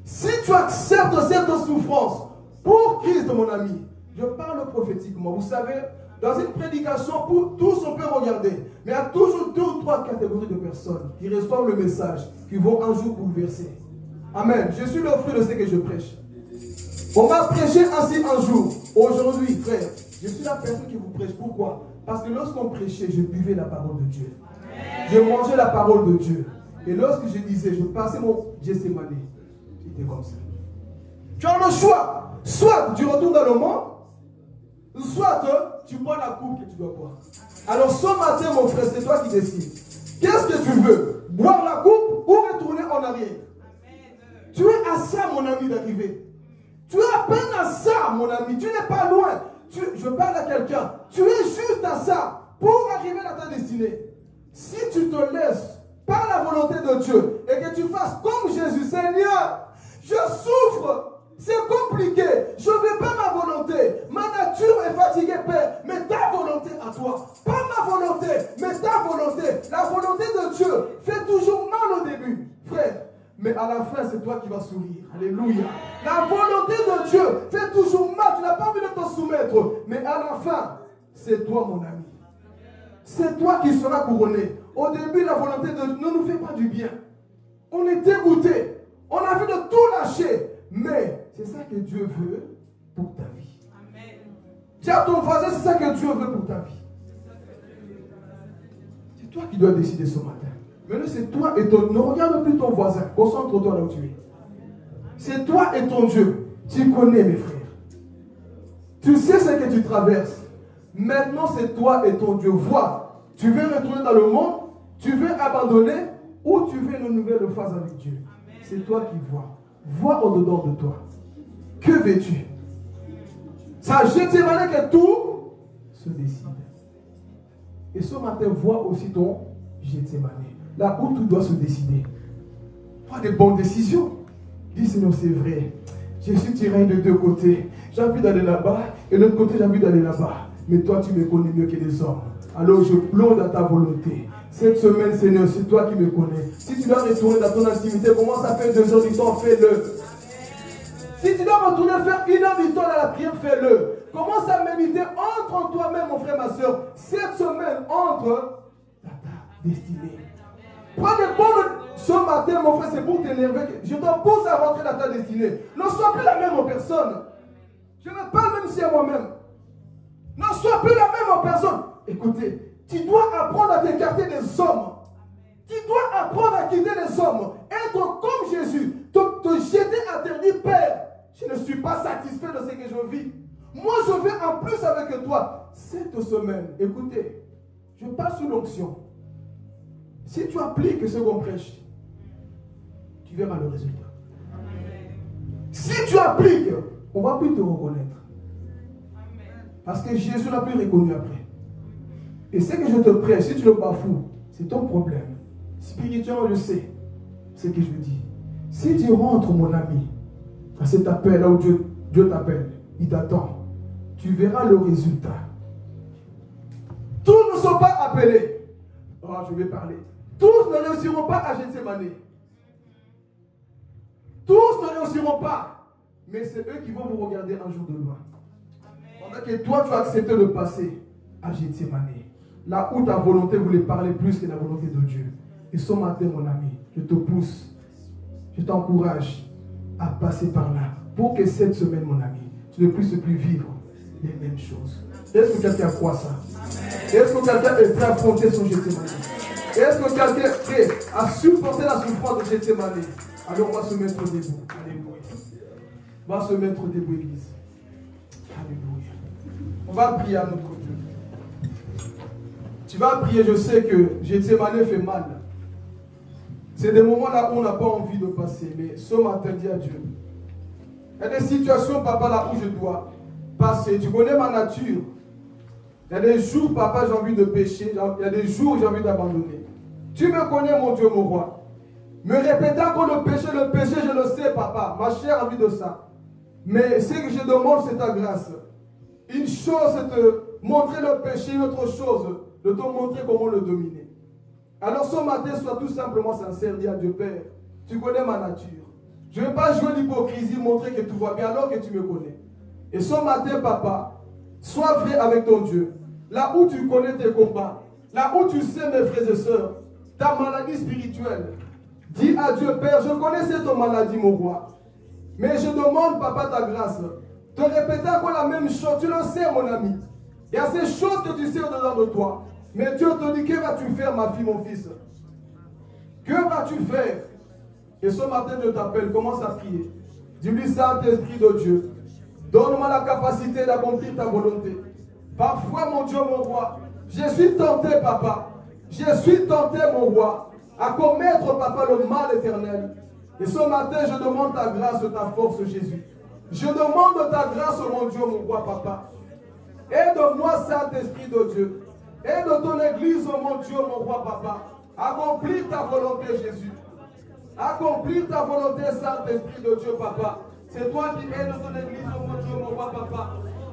Si tu acceptes cette souffrance pour Christ, mon ami, je parle prophétiquement. Vous savez, dans une prédication, pour tous on peut regarder, mais il y a toujours 2 ou 3 catégories de personnes qui reçoivent le message, qui vont un jour bouleverser. Amen. Je suis le fruit de ce que je prêche. On m'a prêché ainsi un jour. Aujourd'hui, frère, je suis la personne qui vous prêche. Pourquoi? Parce que lorsqu'on prêchait, je buvais la parole de Dieu. Je mangeais la parole de Dieu. Et lorsque je disais, je passais mon Gethsémane, c'était comme ça. Tu as le choix. Soit tu retournes dans le monde, soit tu bois la coupe que tu dois boire. Alors ce matin, mon frère, c'est toi qui décides. Qu'est-ce que tu veux? Boire la coupe ou retourner en arrière? Tu es à ça, mon ami, d'arriver. Tu es à peine à ça, mon ami. Tu n'es pas loin. Je parle à quelqu'un. Tu es juste à ça pour arriver à ta destinée. Si tu te laisses par la volonté de Dieu et que tu fasses comme Jésus, Seigneur, je souffre. C'est compliqué. Je ne veux pas ma volonté. Ma nature est fatiguée, Père. Mais ta volonté à toi. Pas ma volonté, mais ta volonté. La volonté de Dieu fait toujours mal au début, frère. Mais à la fin, c'est toi qui vas sourire. Alléluia. La volonté de Dieu fait toujours mal. Tu n'as pas envie de te soumettre. Mais à la fin, c'est toi, mon ami. C'est toi qui seras couronné. Au début, la volonté de Dieu ne nous fait pas du bien. On est dégoûté. On a envie de tout lâcher. Mais c'est ça que Dieu veut pour ta vie. Amen. Dis à ton voisin, c'est ça que Dieu veut pour ta vie. C'est toi qui dois décider ce matin. Maintenant, c'est toi et ton... Ne regarde plus ton voisin. Concentre-toi là où tu es. C'est toi et ton Dieu. Tu connais, mes frères. Tu sais ce que tu traverses. Maintenant, c'est toi et ton Dieu. Vois, tu veux retourner dans le monde, tu veux abandonner ou tu veux une nouvelle phase avec Dieu. C'est toi qui vois. Vois au-dedans de toi. Que veux-tu? Ça jette que tout se décide. Et ce matin, vois aussi ton Gethsémane. Là où tout doit se décider. Prends des bonnes décisions. Dis Seigneur, c'est vrai. Je suis tiré de deux côtés. J'ai envie d'aller là-bas et de l'autre côté, j'ai envie d'aller là-bas. Mais toi, tu me connais mieux que les hommes. Alors je plonge dans ta volonté. Cette semaine, Seigneur, c'est toi qui me connais. Si tu dois retourner dans ton intimité, commence à faire 2 heures du temps, fais-le. Si tu dois retourner faire 1 heure du temps dans la prière, fais-le. Commence à méditer entre toi-même, mon frère, ma soeur. Cette semaine, entre ta destinée. Prends des bonnes. Ce matin, mon frère, c'est pour t'énerver. Je te pousse à rentrer dans ta destinée. Ne sois plus la même personne. Je ne parle même si à moi-même. Ne sois plus la même personne. Écoutez, tu dois apprendre à t'écarter des hommes. Tu dois apprendre à quitter les hommes. Être comme Jésus. Te jeter à terre. Dire, Père, je ne suis pas satisfait de ce que je vis. Moi, je vais en plus avec toi. Cette semaine, écoutez, je passe sous l'onction. Si tu appliques ce qu'on prêche, tu verras le résultat. Si tu appliques, on ne va plus te reconnaître. Parce que Jésus n'a plus reconnu après. Et ce que je te prêche, si tu le bafoues, c'est ton problème. Spirituellement, je sais ce que je dis. Si tu rentres, mon ami, à cet appel, là où Dieu t'appelle, il t'attend, tu verras le résultat. Tous ne sont pas appelés. Oh, je vais parler. Tous ne réussiront pas à Gethsémane. Tous ne réussiront pas. Mais c'est eux qui vont vous regarder un jour de loin. Pendant que toi, tu as accepté de passer à Gethsémane. Là où ta volonté voulait parler plus que la volonté de Dieu. Et ce matin, mon ami, je te pousse, je t'encourage à passer par là. Pour que cette semaine, mon ami, tu ne puisses plus vivre les mêmes choses. Est-ce que quelqu'un croit ça? Est-ce que quelqu'un est prêt à affronter son Gethsémane? Est-ce que quelqu'un est prêt à supporter la souffrance de Gethsémane? Alors on va se mettre debout. Alléluia. On va se mettre debout, Église. Alléluia. On va prier à notre Dieu. Tu vas prier, je sais que Gethsémane fait mal. C'est des moments là où on n'a pas envie de passer. Mais ce matin, dis à Dieu. Il y a des situations, papa, là où je dois passer. Tu connais ma nature. Il y a des jours, papa, j'ai envie de pécher. Il y a des jours, j'ai envie d'abandonner. Tu me connais, mon Dieu, mon roi. Me répétant que le péché, je le sais, papa. Ma chair a envie de ça. Mais ce que je demande, c'est ta grâce. Une chose, c'est de montrer le péché. Une autre chose, de te montrer comment le dominer. Alors ce matin, sois tout simplement sincère. Dis à Dieu, Père, tu connais ma nature. Je ne vais pas jouer l'hypocrisie, montrer que tout va bien alors que tu me connais. Et ce matin, papa, sois vrai avec ton Dieu. Là où tu connais tes combats, là où tu sais, mes frères et sœurs, ta maladie spirituelle, dis à Dieu, Père, je connaissais ton maladie, mon roi. Mais je demande, papa, ta grâce. Te répéter encore la même chose. Tu le sais, mon ami. Il y a ces choses que tu sais au-dedans de toi. Mais Dieu te dit, que vas-tu faire, ma fille, mon fils? Que vas-tu faire? Et ce matin, je t'appelle, commence à prier. Dis-lui, Saint-Esprit de Dieu, donne-moi la capacité d'accomplir ta volonté. Parfois, mon Dieu, mon roi, je suis tenté, papa, Je suis tenté, mon roi, à commettre, papa, le mal éternel. Et ce matin, je demande ta grâce, ta force, Jésus. Je demande ta grâce, mon Dieu, mon roi, papa. Aide-moi, Saint-Esprit de Dieu. Aide ton Église, mon Dieu, mon roi, papa. Accomplis ta volonté, Jésus. Accomplis ta volonté, Saint-Esprit de Dieu, papa. C'est toi qui aides ton Église, mon Dieu, mon roi, papa.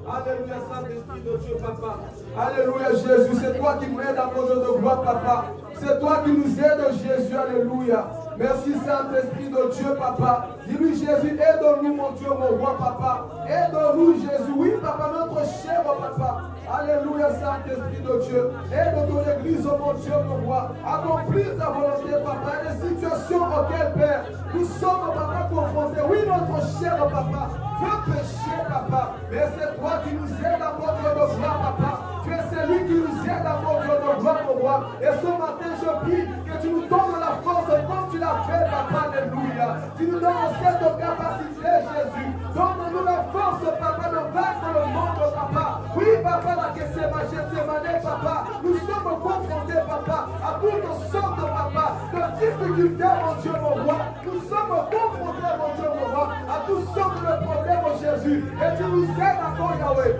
Alléluia, Saint-Esprit de Dieu, papa. Alléluia, Jésus. C'est toi qui m'aides à mon Dieu de gloire, papa. C'est toi qui nous aides, Jésus. Alléluia. Merci, Saint-Esprit de Dieu, papa. Dis-lui, Jésus, aide-nous, mon Dieu, mon roi, papa. Aide-nous, Jésus. Oui, papa, notre cher papa. Alléluia, Saint-Esprit de Dieu. Aide ton Église, mon Dieu, mon roi. Accomplis ta volonté, papa. Les situations auxquelles, Père, nous sommes, papa, confrontés. Oui, notre cher papa veut pécher, papa. Mais c'est toi qui nous aides à mon Dieu de gloire, papa. Tu es celui qui nous aide à mon Dieu de gloire, mon roi. Et ce matin, je prie que tu nous donnes la force comme tu l'as fait, papa. Alléluia. Tu nous donnes cette capacité, Jésus. Donne-nous la force, papa, de vaincre le monde, papa. Oui, papa, la question est papa. Nous sommes confrontés, papa, à toutes sortes, papa, de difficultés, mon Dieu, mon roi. Nous sommes confrontés, mon Dieu, mon roi, à toutes sortes de problèmes, Jésus. Et tu nous aides encore, Yahweh.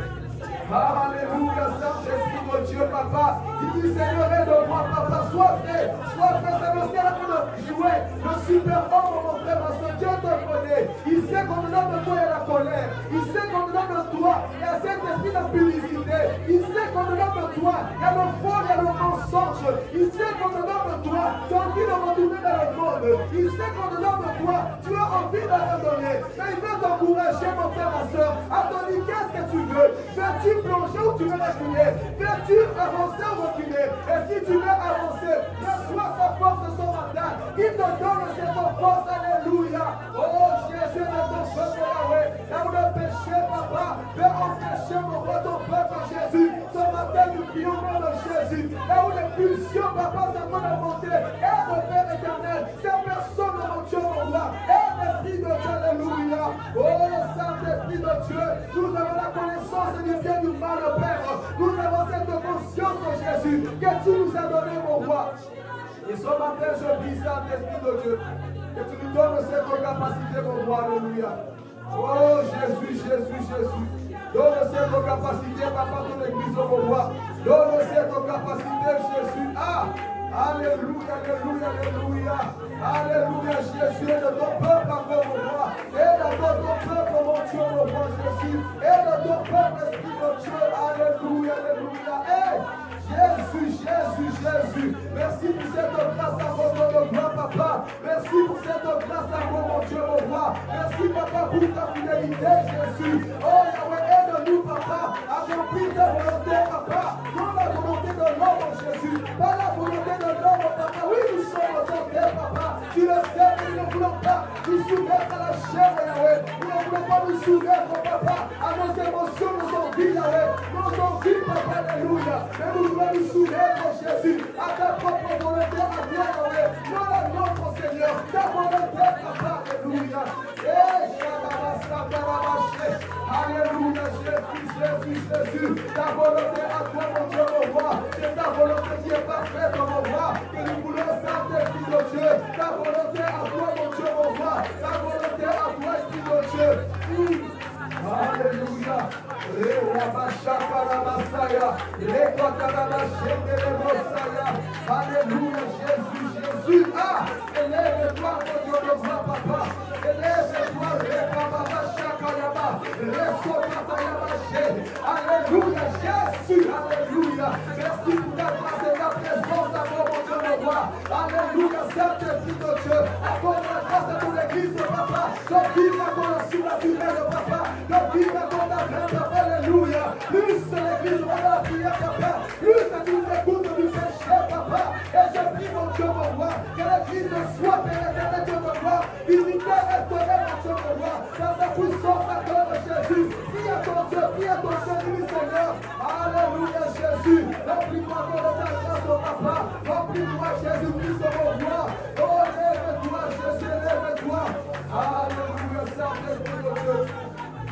Alléluia, Saint-Esprit, mon Dieu, papa. Dis, Seigneur, aide-moi, papa. Sois fait, c'est le ciel de jouer. Le super-homme, mon frère, ma soeur, Dieu te connaît. Il sait qu'en dedans de toi, il y a la colère. Il sait qu'en dedans de toi, il y a cet esprit de publicité. Il sait qu'en dedans de toi, il y a le faux, il y a le mensonge. Il sait qu'en dedans de toi, tu as envie de retourner dans le monde. Il sait qu'en dedans de toi, tu as envie d'abandonner. Mais il veut t'encourager, mon frère, ma soeur. Attends, qu'est-ce que tu veux? Veux-tu plonger ou tu veux reculer? Veux-tu avancer ou reculer? Et si tu veux avancer, reçois sa force ce matin. Il te donne cette force, alléluia. Oh Jésus, de ton peuple, Yahweh. Là où le péché, papa, veut empêcher mon roi, ton peuple, Jésus. Ce matin, nous prions au nom de Jésus. Là où les pulsions, papa, sont en train de monter. Aide le Père éternel. Ces personnes, mon Dieu, mon roi. Aide l'Esprit de Dieu, alléluia. Oh Saint-Esprit de Dieu, nous avons la connaissance du bien du mal, Père. Nous avons cette conscience, Jésus, que tu nous as donné, mon roi. Et ce matin, je prie, Saint-Esprit de Dieu, que tu nous donnes cette capacité, mon roi, alléluia. Oh Jésus, Jésus, Jésus. Donne cette capacité, papa, ton église, mon roi. Donne cette capacité, Jésus. Ah! Alléluia, alléluia, alléluia. Alléluia, Jésus, aide ton peuple encore, mon roi. Aide ton peuple, mon Dieu, mon roi, Jésus. Aide ton peuple, Esprit de Dieu. Alléluia, alléluia. Hey, Jésus, Jésus, Jésus. Merci pour cette grâce à votre gloire, papa. Merci pour cette grâce à vous, mon Dieu, mon roi. Merci, papa, pour ta fidélité, Jésus. Oh, Yahweh, aide-nous, papa. Accomplis ta volonté, papa. Non la volonté de l'homme, Jésus. Pas la volonté de l'homme, papa. Oui, nous sommes tentés, papa. Tu le sais, mais nous ne voulons pas nous soumettre à la chair, Yahweh. Nous ne voulons pas nous soumettre, papa, à nos émotions, nos envies, Yahweh. Nos envies, papa, alléluia. Mais nous voulons nous soumettre, Jésus, à ta propre volonté, à toi, Yahweh. Non la nôtre, Seigneur. Ta volonté, papa, alléluia. Alléluia, Jésus, Jésus, Jésus. Ta volonté à toi, mon Dieu, mon roi. C'est ta volonté qui est parfaite, mon roi. Que nous voulons, Saint-Esprit de Dieu. Ta volonté à toi, mon Dieu, mon roi. Ta volonté à toi, Esprit de Dieu. Alléluia. Alléluia, Jésus, Jésus. Ah, élève-toi, mon Dieu, de gloire, papa. Élève-toi, alléluia, Jésus, alléluia. Merci pour ta grâce et ta présence, d'amour, mon Dieu, mon roi. Alléluia, Saint-Esprit de Dieu. Accorde la grâce à ton église, papa. Donc, vive encore le surnaturel, papa. Donc, vive encore ta grâce, papa. Alléluia. Plus l'église va la prière, papa. Plus tu nous écoutes du péché, papa. Et je prie, mon Dieu, mon roi, que l'église soit pénétrée, Dieu, mon roi. Unité restaurée, mon Dieu, mon roi. Dans ta puissance, à toi, Jésus. Prie à ton Dieu, prie à ton Dieu, Seigneur. Alléluia, Jésus. Remplis-moi encore de ta grâce, oh papa. Remplis-moi, Jésus, Christ, mon roi. Oh, lève-toi, Jésus, lève-toi. Alléluia, Saint-Esprit de Dieu.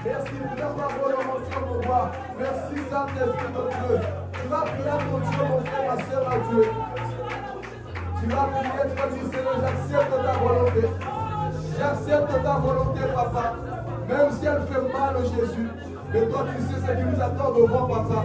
Merci pour ta parole, mon Dieu, mon roi. Merci, Saint-Esprit de Dieu. Tu vas prier, mon Dieu, mon frère, ma soeur, à Dieu. Tu vas prier, tu vas dire Seigneur, j'accepte ta volonté. J'accepte ta volonté, papa. Même si elle fait mal, Jésus. Mais toi, tu sais ce qui nous attend devant, papa.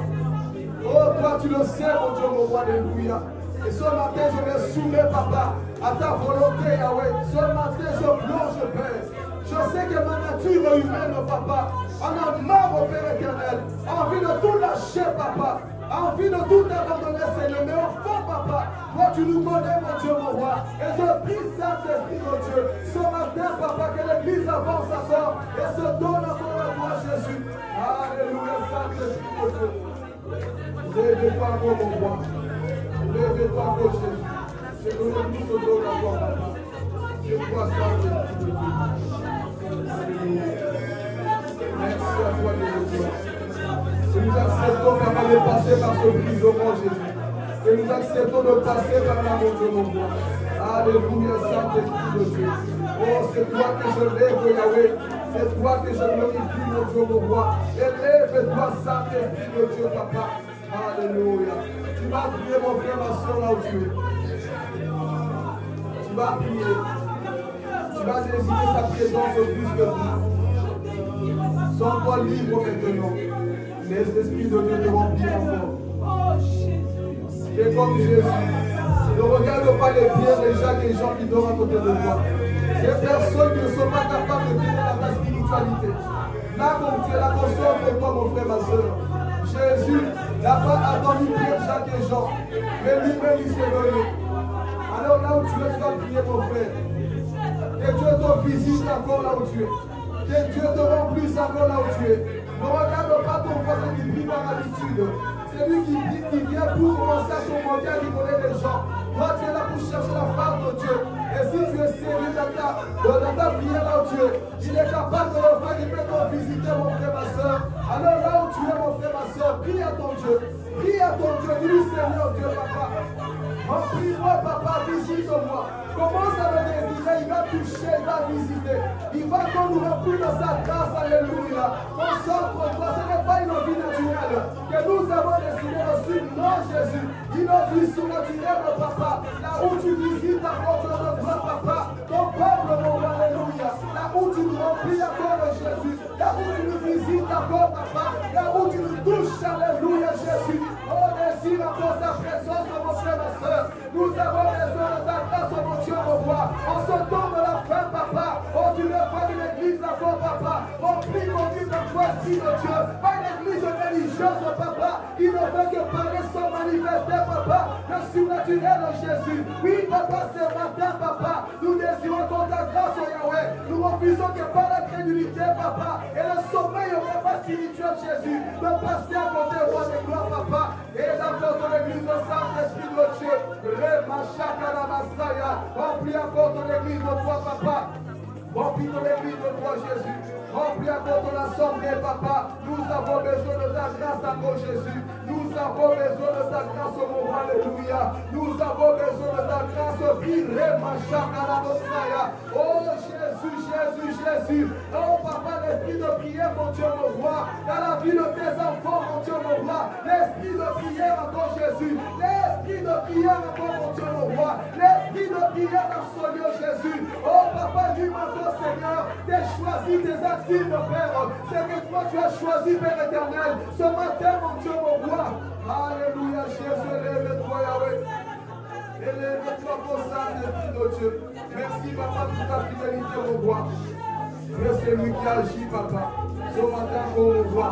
Oh, toi, tu le sais, mon Dieu, mon roi, alléluia. Et ce matin, je me soumets, papa, à ta volonté, Yahweh. Ce matin, je pleure, je pèse. Je sais que ma nature humaine, papa, en a marre, mon Père éternel. Envie de tout lâcher, papa. Envie de tout abandonner, Seigneur. Mais au fond, papa, toi, tu nous connais, mon Dieu, mon roi. Et je prie, Saint-Esprit, mon Dieu, ce matin, papa, que l'Église avance encore et se donne encore à toi, Jésus. Alléluia, Saint-Esprit, mon Dieu. Lève-toi encore, mon roi. Lève-toi encore, Jésus. C'est que l'Église se donne encore, papa. Je crois, Saint-Esprit, de Dieu. Alléluia. Merci à toi, Dieu. Que nous acceptons, papa, de passer par ce brisement, Jésus. Que nous acceptons de passer par la mon Dieu, mon roi. Alléluia, Saint-Esprit de Dieu. Oh, c'est toi que je lève, Yahweh. C'est toi que je glorifie, mon Dieu, mon roi. Élève-toi, Saint-Esprit de Dieu, papa. Alléluia. Tu vas prier, mon frère, ma soeur, là où tu es. Tu vas prier. Tu vas désirer sa présence plus que tout. Sens-toi libre maintenant. Laisse l'Esprit de Dieu te remplir encore. C'est comme Jésus. Ne regarde pas les pierres déjà des gens qui dorment à côté de toi. Ces personnes qui ne sont pas capables de vivre dans ta spiritualité. Là, comme tu es là, concentre-toi, mon frère, ma soeur. Jésus n'a pas attendu Pierre, Jacques et Jean. Mais lui-même, il s'est donné. Alors là où tu es, tu vas prier, mon frère. Que Dieu te visite encore là où tu es. Que Dieu te remplisse encore là où tu es. Ne regarde pas ton voisin qui prie par habitude. C'est lui qui vient pour commencer à surmonter, à rigoler les gens. Toi, tu es là pour chercher la face de Dieu. Et si tu es sérieux dans ta prière là où tu es, il est capable de le faire, il peut te visiter, mon frère, ma soeur. Alors là où tu es, mon frère, ma soeur, prie à ton Dieu. Prie à ton Dieu, dis-lui Seigneur Dieu, papa. Prie-moi, papa, visite-moi. Commence à le désirer, il va toucher, il va visiter. Il va nous remplir de sa grâce, alléluia. Concentre-toi, ce n'est pas une vie naturelle que nous avons décidé de suivre. Non, Jésus, une vie surnaturelle, papa. Là où tu visites ta porte de gloire, papa. Ton peuple, mon roi, alléluia. Là où tu nous remplis encore, Jésus. Là où tu nous visites encore, papa. Là où tu nous touches, alléluia, Jésus. Oh, désire encore sa présence, mon frère, ma soeur. Nous avons besoin de ta grâce, mon Dieu, mon roi. En ce temps de la fin, papa. Oh, tu ne pas une église d'abord, papa. On prie qu'on dise de toi, de Dieu. Pas une église religieuse, papa. Qui ne veut que parler sans manifester, papa. Le surnaturel de Jésus. Oui, papa, ce matin, papa. Nous désirons ton ta grâce, oh Yahweh. Nous refusons que par la crédulité, papa. Et le sommeil, papa, spirituel, Jésus. De passer à côté, roi de gloire, papa. Et d'abord ton église au Saint-Esprit de Dieu. Remplis encore ton église de toi, papa. Remplis ton église de toi, Jésus. Remplis encore ton assemblée, papa. Nous avons besoin de ta grâce encore, Jésus. Nous avons besoin de ta grâce, mon roi, alléluia. Nous avons besoin de ta grâce. Oh, Jésus, Jésus, Jésus. Oh, papa, l'esprit de prière, mon Dieu, mon roi. Dans la vie de tes enfants, mon Dieu, mon roi. L'esprit de prière encore, Jésus. L'esprit de prière encore, mon Dieu, mon roi. L'esprit de prière dans ce lieu, Jésus. Oh, papa, dis-moi toi, Seigneur, t'es choisi tes actifs, mon Père. C'est que toi, tu as choisi, Père éternel. Ce matin, mon Dieu, mon roi. Alléluia, Jésus, élève-toi, Yahweh. Élève-toi, mon Saint-Esprit de Dieu. Merci, papa, pour ta fidélité, mon roi. Tu es celui qui agit, papa. Ce matin, mon roi.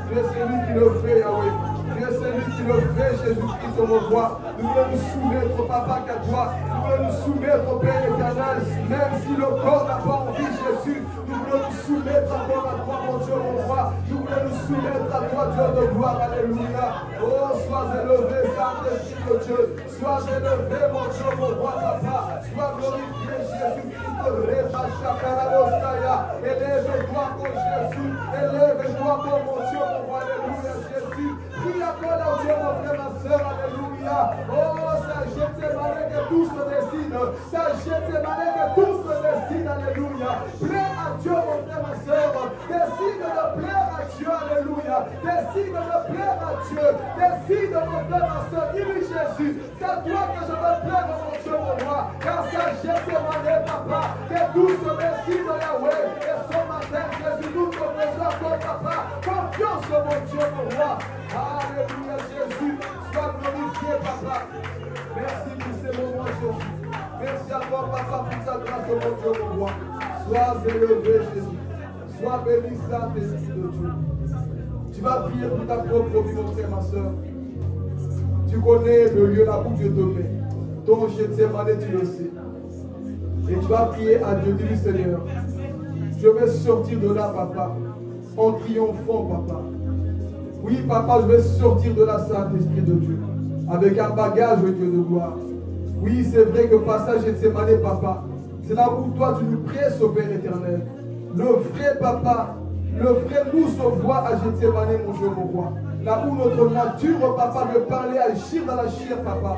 Tu es celui qui le fait, Yahweh. Tu es celui qui le fait, Jésus-Christ, mon roi. Nous voulons nous soumettre, papa, qu'à toi. Nous voulons nous soumettre, Père éternel. Même si le corps n'a pas envie, Jésus. Nous voulons nous soumettre encore à toi, mon Dieu, mon roi. Nous voulons nous soumettre à toi, Dieu de gloire. Alléluia. Oh, sois élevé, Saint-Esprit de Dieu. Sois élevé, mon Dieu, mon roi, papa. Sois glorifié, Jésus-Christ. Élève-toi, mon Jésus. Élève-toi, mon Dieu, mon roi. Alléluia, Jésus. Prie encore là, Dieu, mon frère, ma soeur. Alléluia. Oh, ça jette ses malais que tous se dessinent. Ça jette ses malais que tous se dessinent. Alléluia. Plaire à Dieu, mon frère, ma soeur. Décide de plaire à Dieu. Alléluia. Décide de me plaire à Dieu. Décide de me faire ma soeur. Dis-lui Jésus, c'est à toi que je veux plaire, mon Dieu, mon roi. Car ça jette mon papa. Que tout se merci de Yahweh. Et ce matin, Jésus, nous te faisons ton papa. Confiance, mon Dieu, mon roi. Alléluia, Jésus. Sois glorifié, papa. Merci pour ces moments, Jésus. Merci à toi, papa, pour ta grâce, mon Dieu, mon roi. Sois élevé, Jésus. Sois béni, Saint-Esprit de Dieu. Tu vas prier pour ta propre vie, mon frère, ma soeur. Tu connais le lieu là où Dieu te met. Ton Gethsémane, tu le sais. Et tu vas prier à Dieu, dis-lui Seigneur, je vais sortir de là, papa, en triomphant, papa. Oui, papa, je vais sortir de là, Saint-Esprit de Dieu, avec un bagage, Dieu de gloire. Oui, c'est vrai que passage Gethsémane, papa, c'est là où toi tu nous presses au Père éternel. Le vrai papa, le vrai nous se voit à Gethsémane, mon Dieu, mon roi. Là où notre nature, papa, veut parler, agir dans la chair, papa.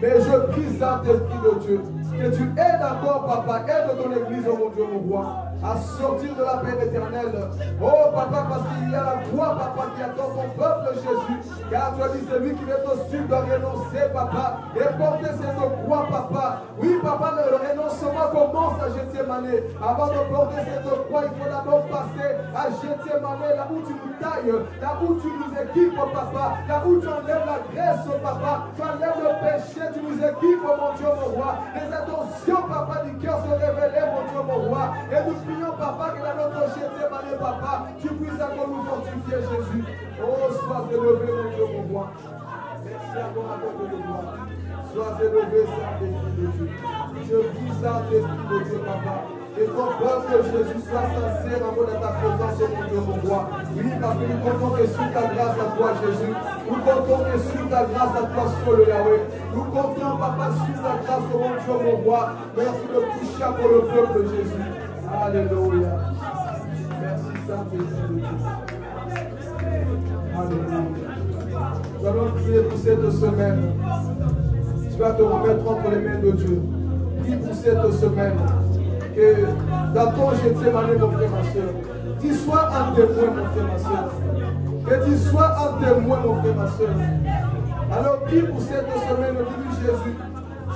Mais je prie, Saint-Esprit de Dieu, que tu aides encore, papa, aide ton église, mon Dieu, mon roi, à sortir de la paix éternelle. Oh, papa, parce qu'il y a la croix, papa, qui attend ton peuple, Jésus. Car tu as dit, celui qui est au-dessus doit renoncer, papa, et porter cette croix, papa. Oui, papa, le renoncement commence à Gethsémane. Avant de porter cette croix, il faut d'abord passer à Gethsémane, là où tu nous tailles, là où tu nous équipes, papa, là où tu enlèves la graisse, papa, tu enlèves le péché, tu nous équipes, mon Dieu, mon roi. Les attentions, papa, du cœur se révéler, mon Dieu, mon roi. Et nous prions, papa, que dans notre Gethsémane, papa, tu puisses encore nous fortifier, Jésus. Oh, sois élevé, mon Dieu, mon roi. Merci encore à toi de gloire. Sois élevé, Saint-Esprit de Dieu. Je prie, Saint-Esprit de Dieu, papa. Et ton peuple, Jésus, soit sincère en de ta présence, mon Dieu, mon roi. Oui, parce que nous comptons que sur ta grâce à toi, Jésus. Nous comptons que sur ta grâce à toi, seul Yahweh. Nous comptons, papa, sur ta grâce, mon Dieu, mon roi. Merci de toucher pour le peuple, Jésus. Alléluia. Merci, Saint-Esprit de Dieu. Alléluia. Nous allons prier pour cette semaine. Tu vas te remettre entre les mains de Dieu. Prie pour cette semaine. Que dans ton Gethsémane, mon frère, ma soeur, tu sois un témoin, mon frère, ma soeur. Que tu sois un témoin, mon frère, ma soeur. Alors, prie pour cette semaine, dis-lui Jésus,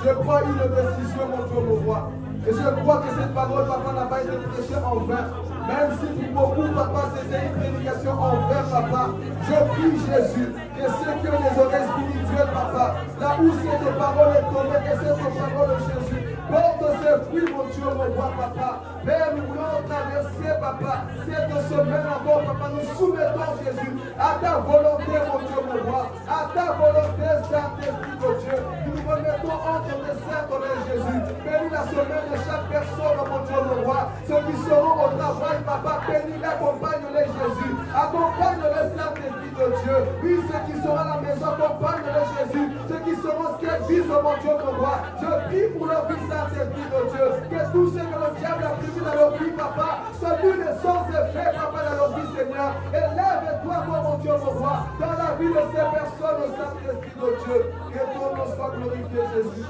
je prends une décision, mon Dieu, mon roi. Et je crois que cette parole, papa, n'a pas été prêchée en vain. Même si pour beaucoup, papa, c'était une prédication en vain, papa. Je prie, Jésus, que ceux qui ont les oreilles spirituelles, papa, là où cette parole est tombée, que cette parole, Jésus, porte ses fruits, mon Dieu, mon roi, papa. Père, nous voulons traverser, papa, cette semaine encore, papa. Nous soumettons, Jésus, à ta volonté, mon Dieu, mon roi, à ta volonté, Saint-Esprit de Dieu. Nous nous remettons entre tes saints, Jésus. Bénis la semaine de chaque personne, mon Dieu, mon roi. Ceux qui seront au travail, papa, bénis, accompagne-les, Jésus. Accompagne-les, Saint-Esprit de Dieu. Oui, ceux qui seront à la maison, accompagne-les, Jésus. Ceux qui seront services, mon Dieu, mon roi. Je prie pour leur vie, Saint-Esprit de Dieu. Que tout ce que le diable a prévu dans leur vie, papa, soit nul et sans effet, papa, dans leur vie, Seigneur. Élève-toi, mon Dieu, mon roi, dans la vie de ces personnes, Saint-Esprit de Dieu. Que ton nom soit glorifié, Jésus.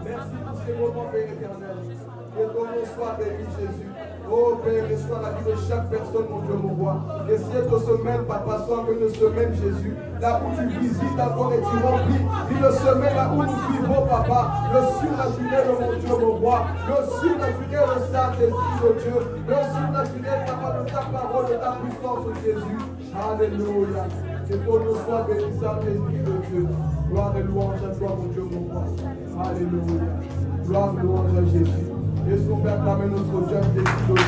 Merci pour ces moments, Père éternel. Que ton nom soit béni, Jésus. Oh Père, reçois la vie de chaque personne, mon Dieu, mon roi. Que cette semaine, papa, soit une semaine, Jésus, là où tu visites encore et tu remplis. Une semaine là où nous vivons, papa, le surnaturel, mon Dieu, mon roi. Le surnaturel, le Saint-Esprit de Dieu. Le surnaturel, papa, de ta parole, de ta puissance, Jésus. Alléluia. Que ton nom soit béni, Saint-Esprit de Dieu. Gloire et louange à toi, mon Dieu, mon roi. Alléluia. Gloire et louange à Jésus. Est-ce qu'on peut acclamer notre Dieu avec des cris de joie?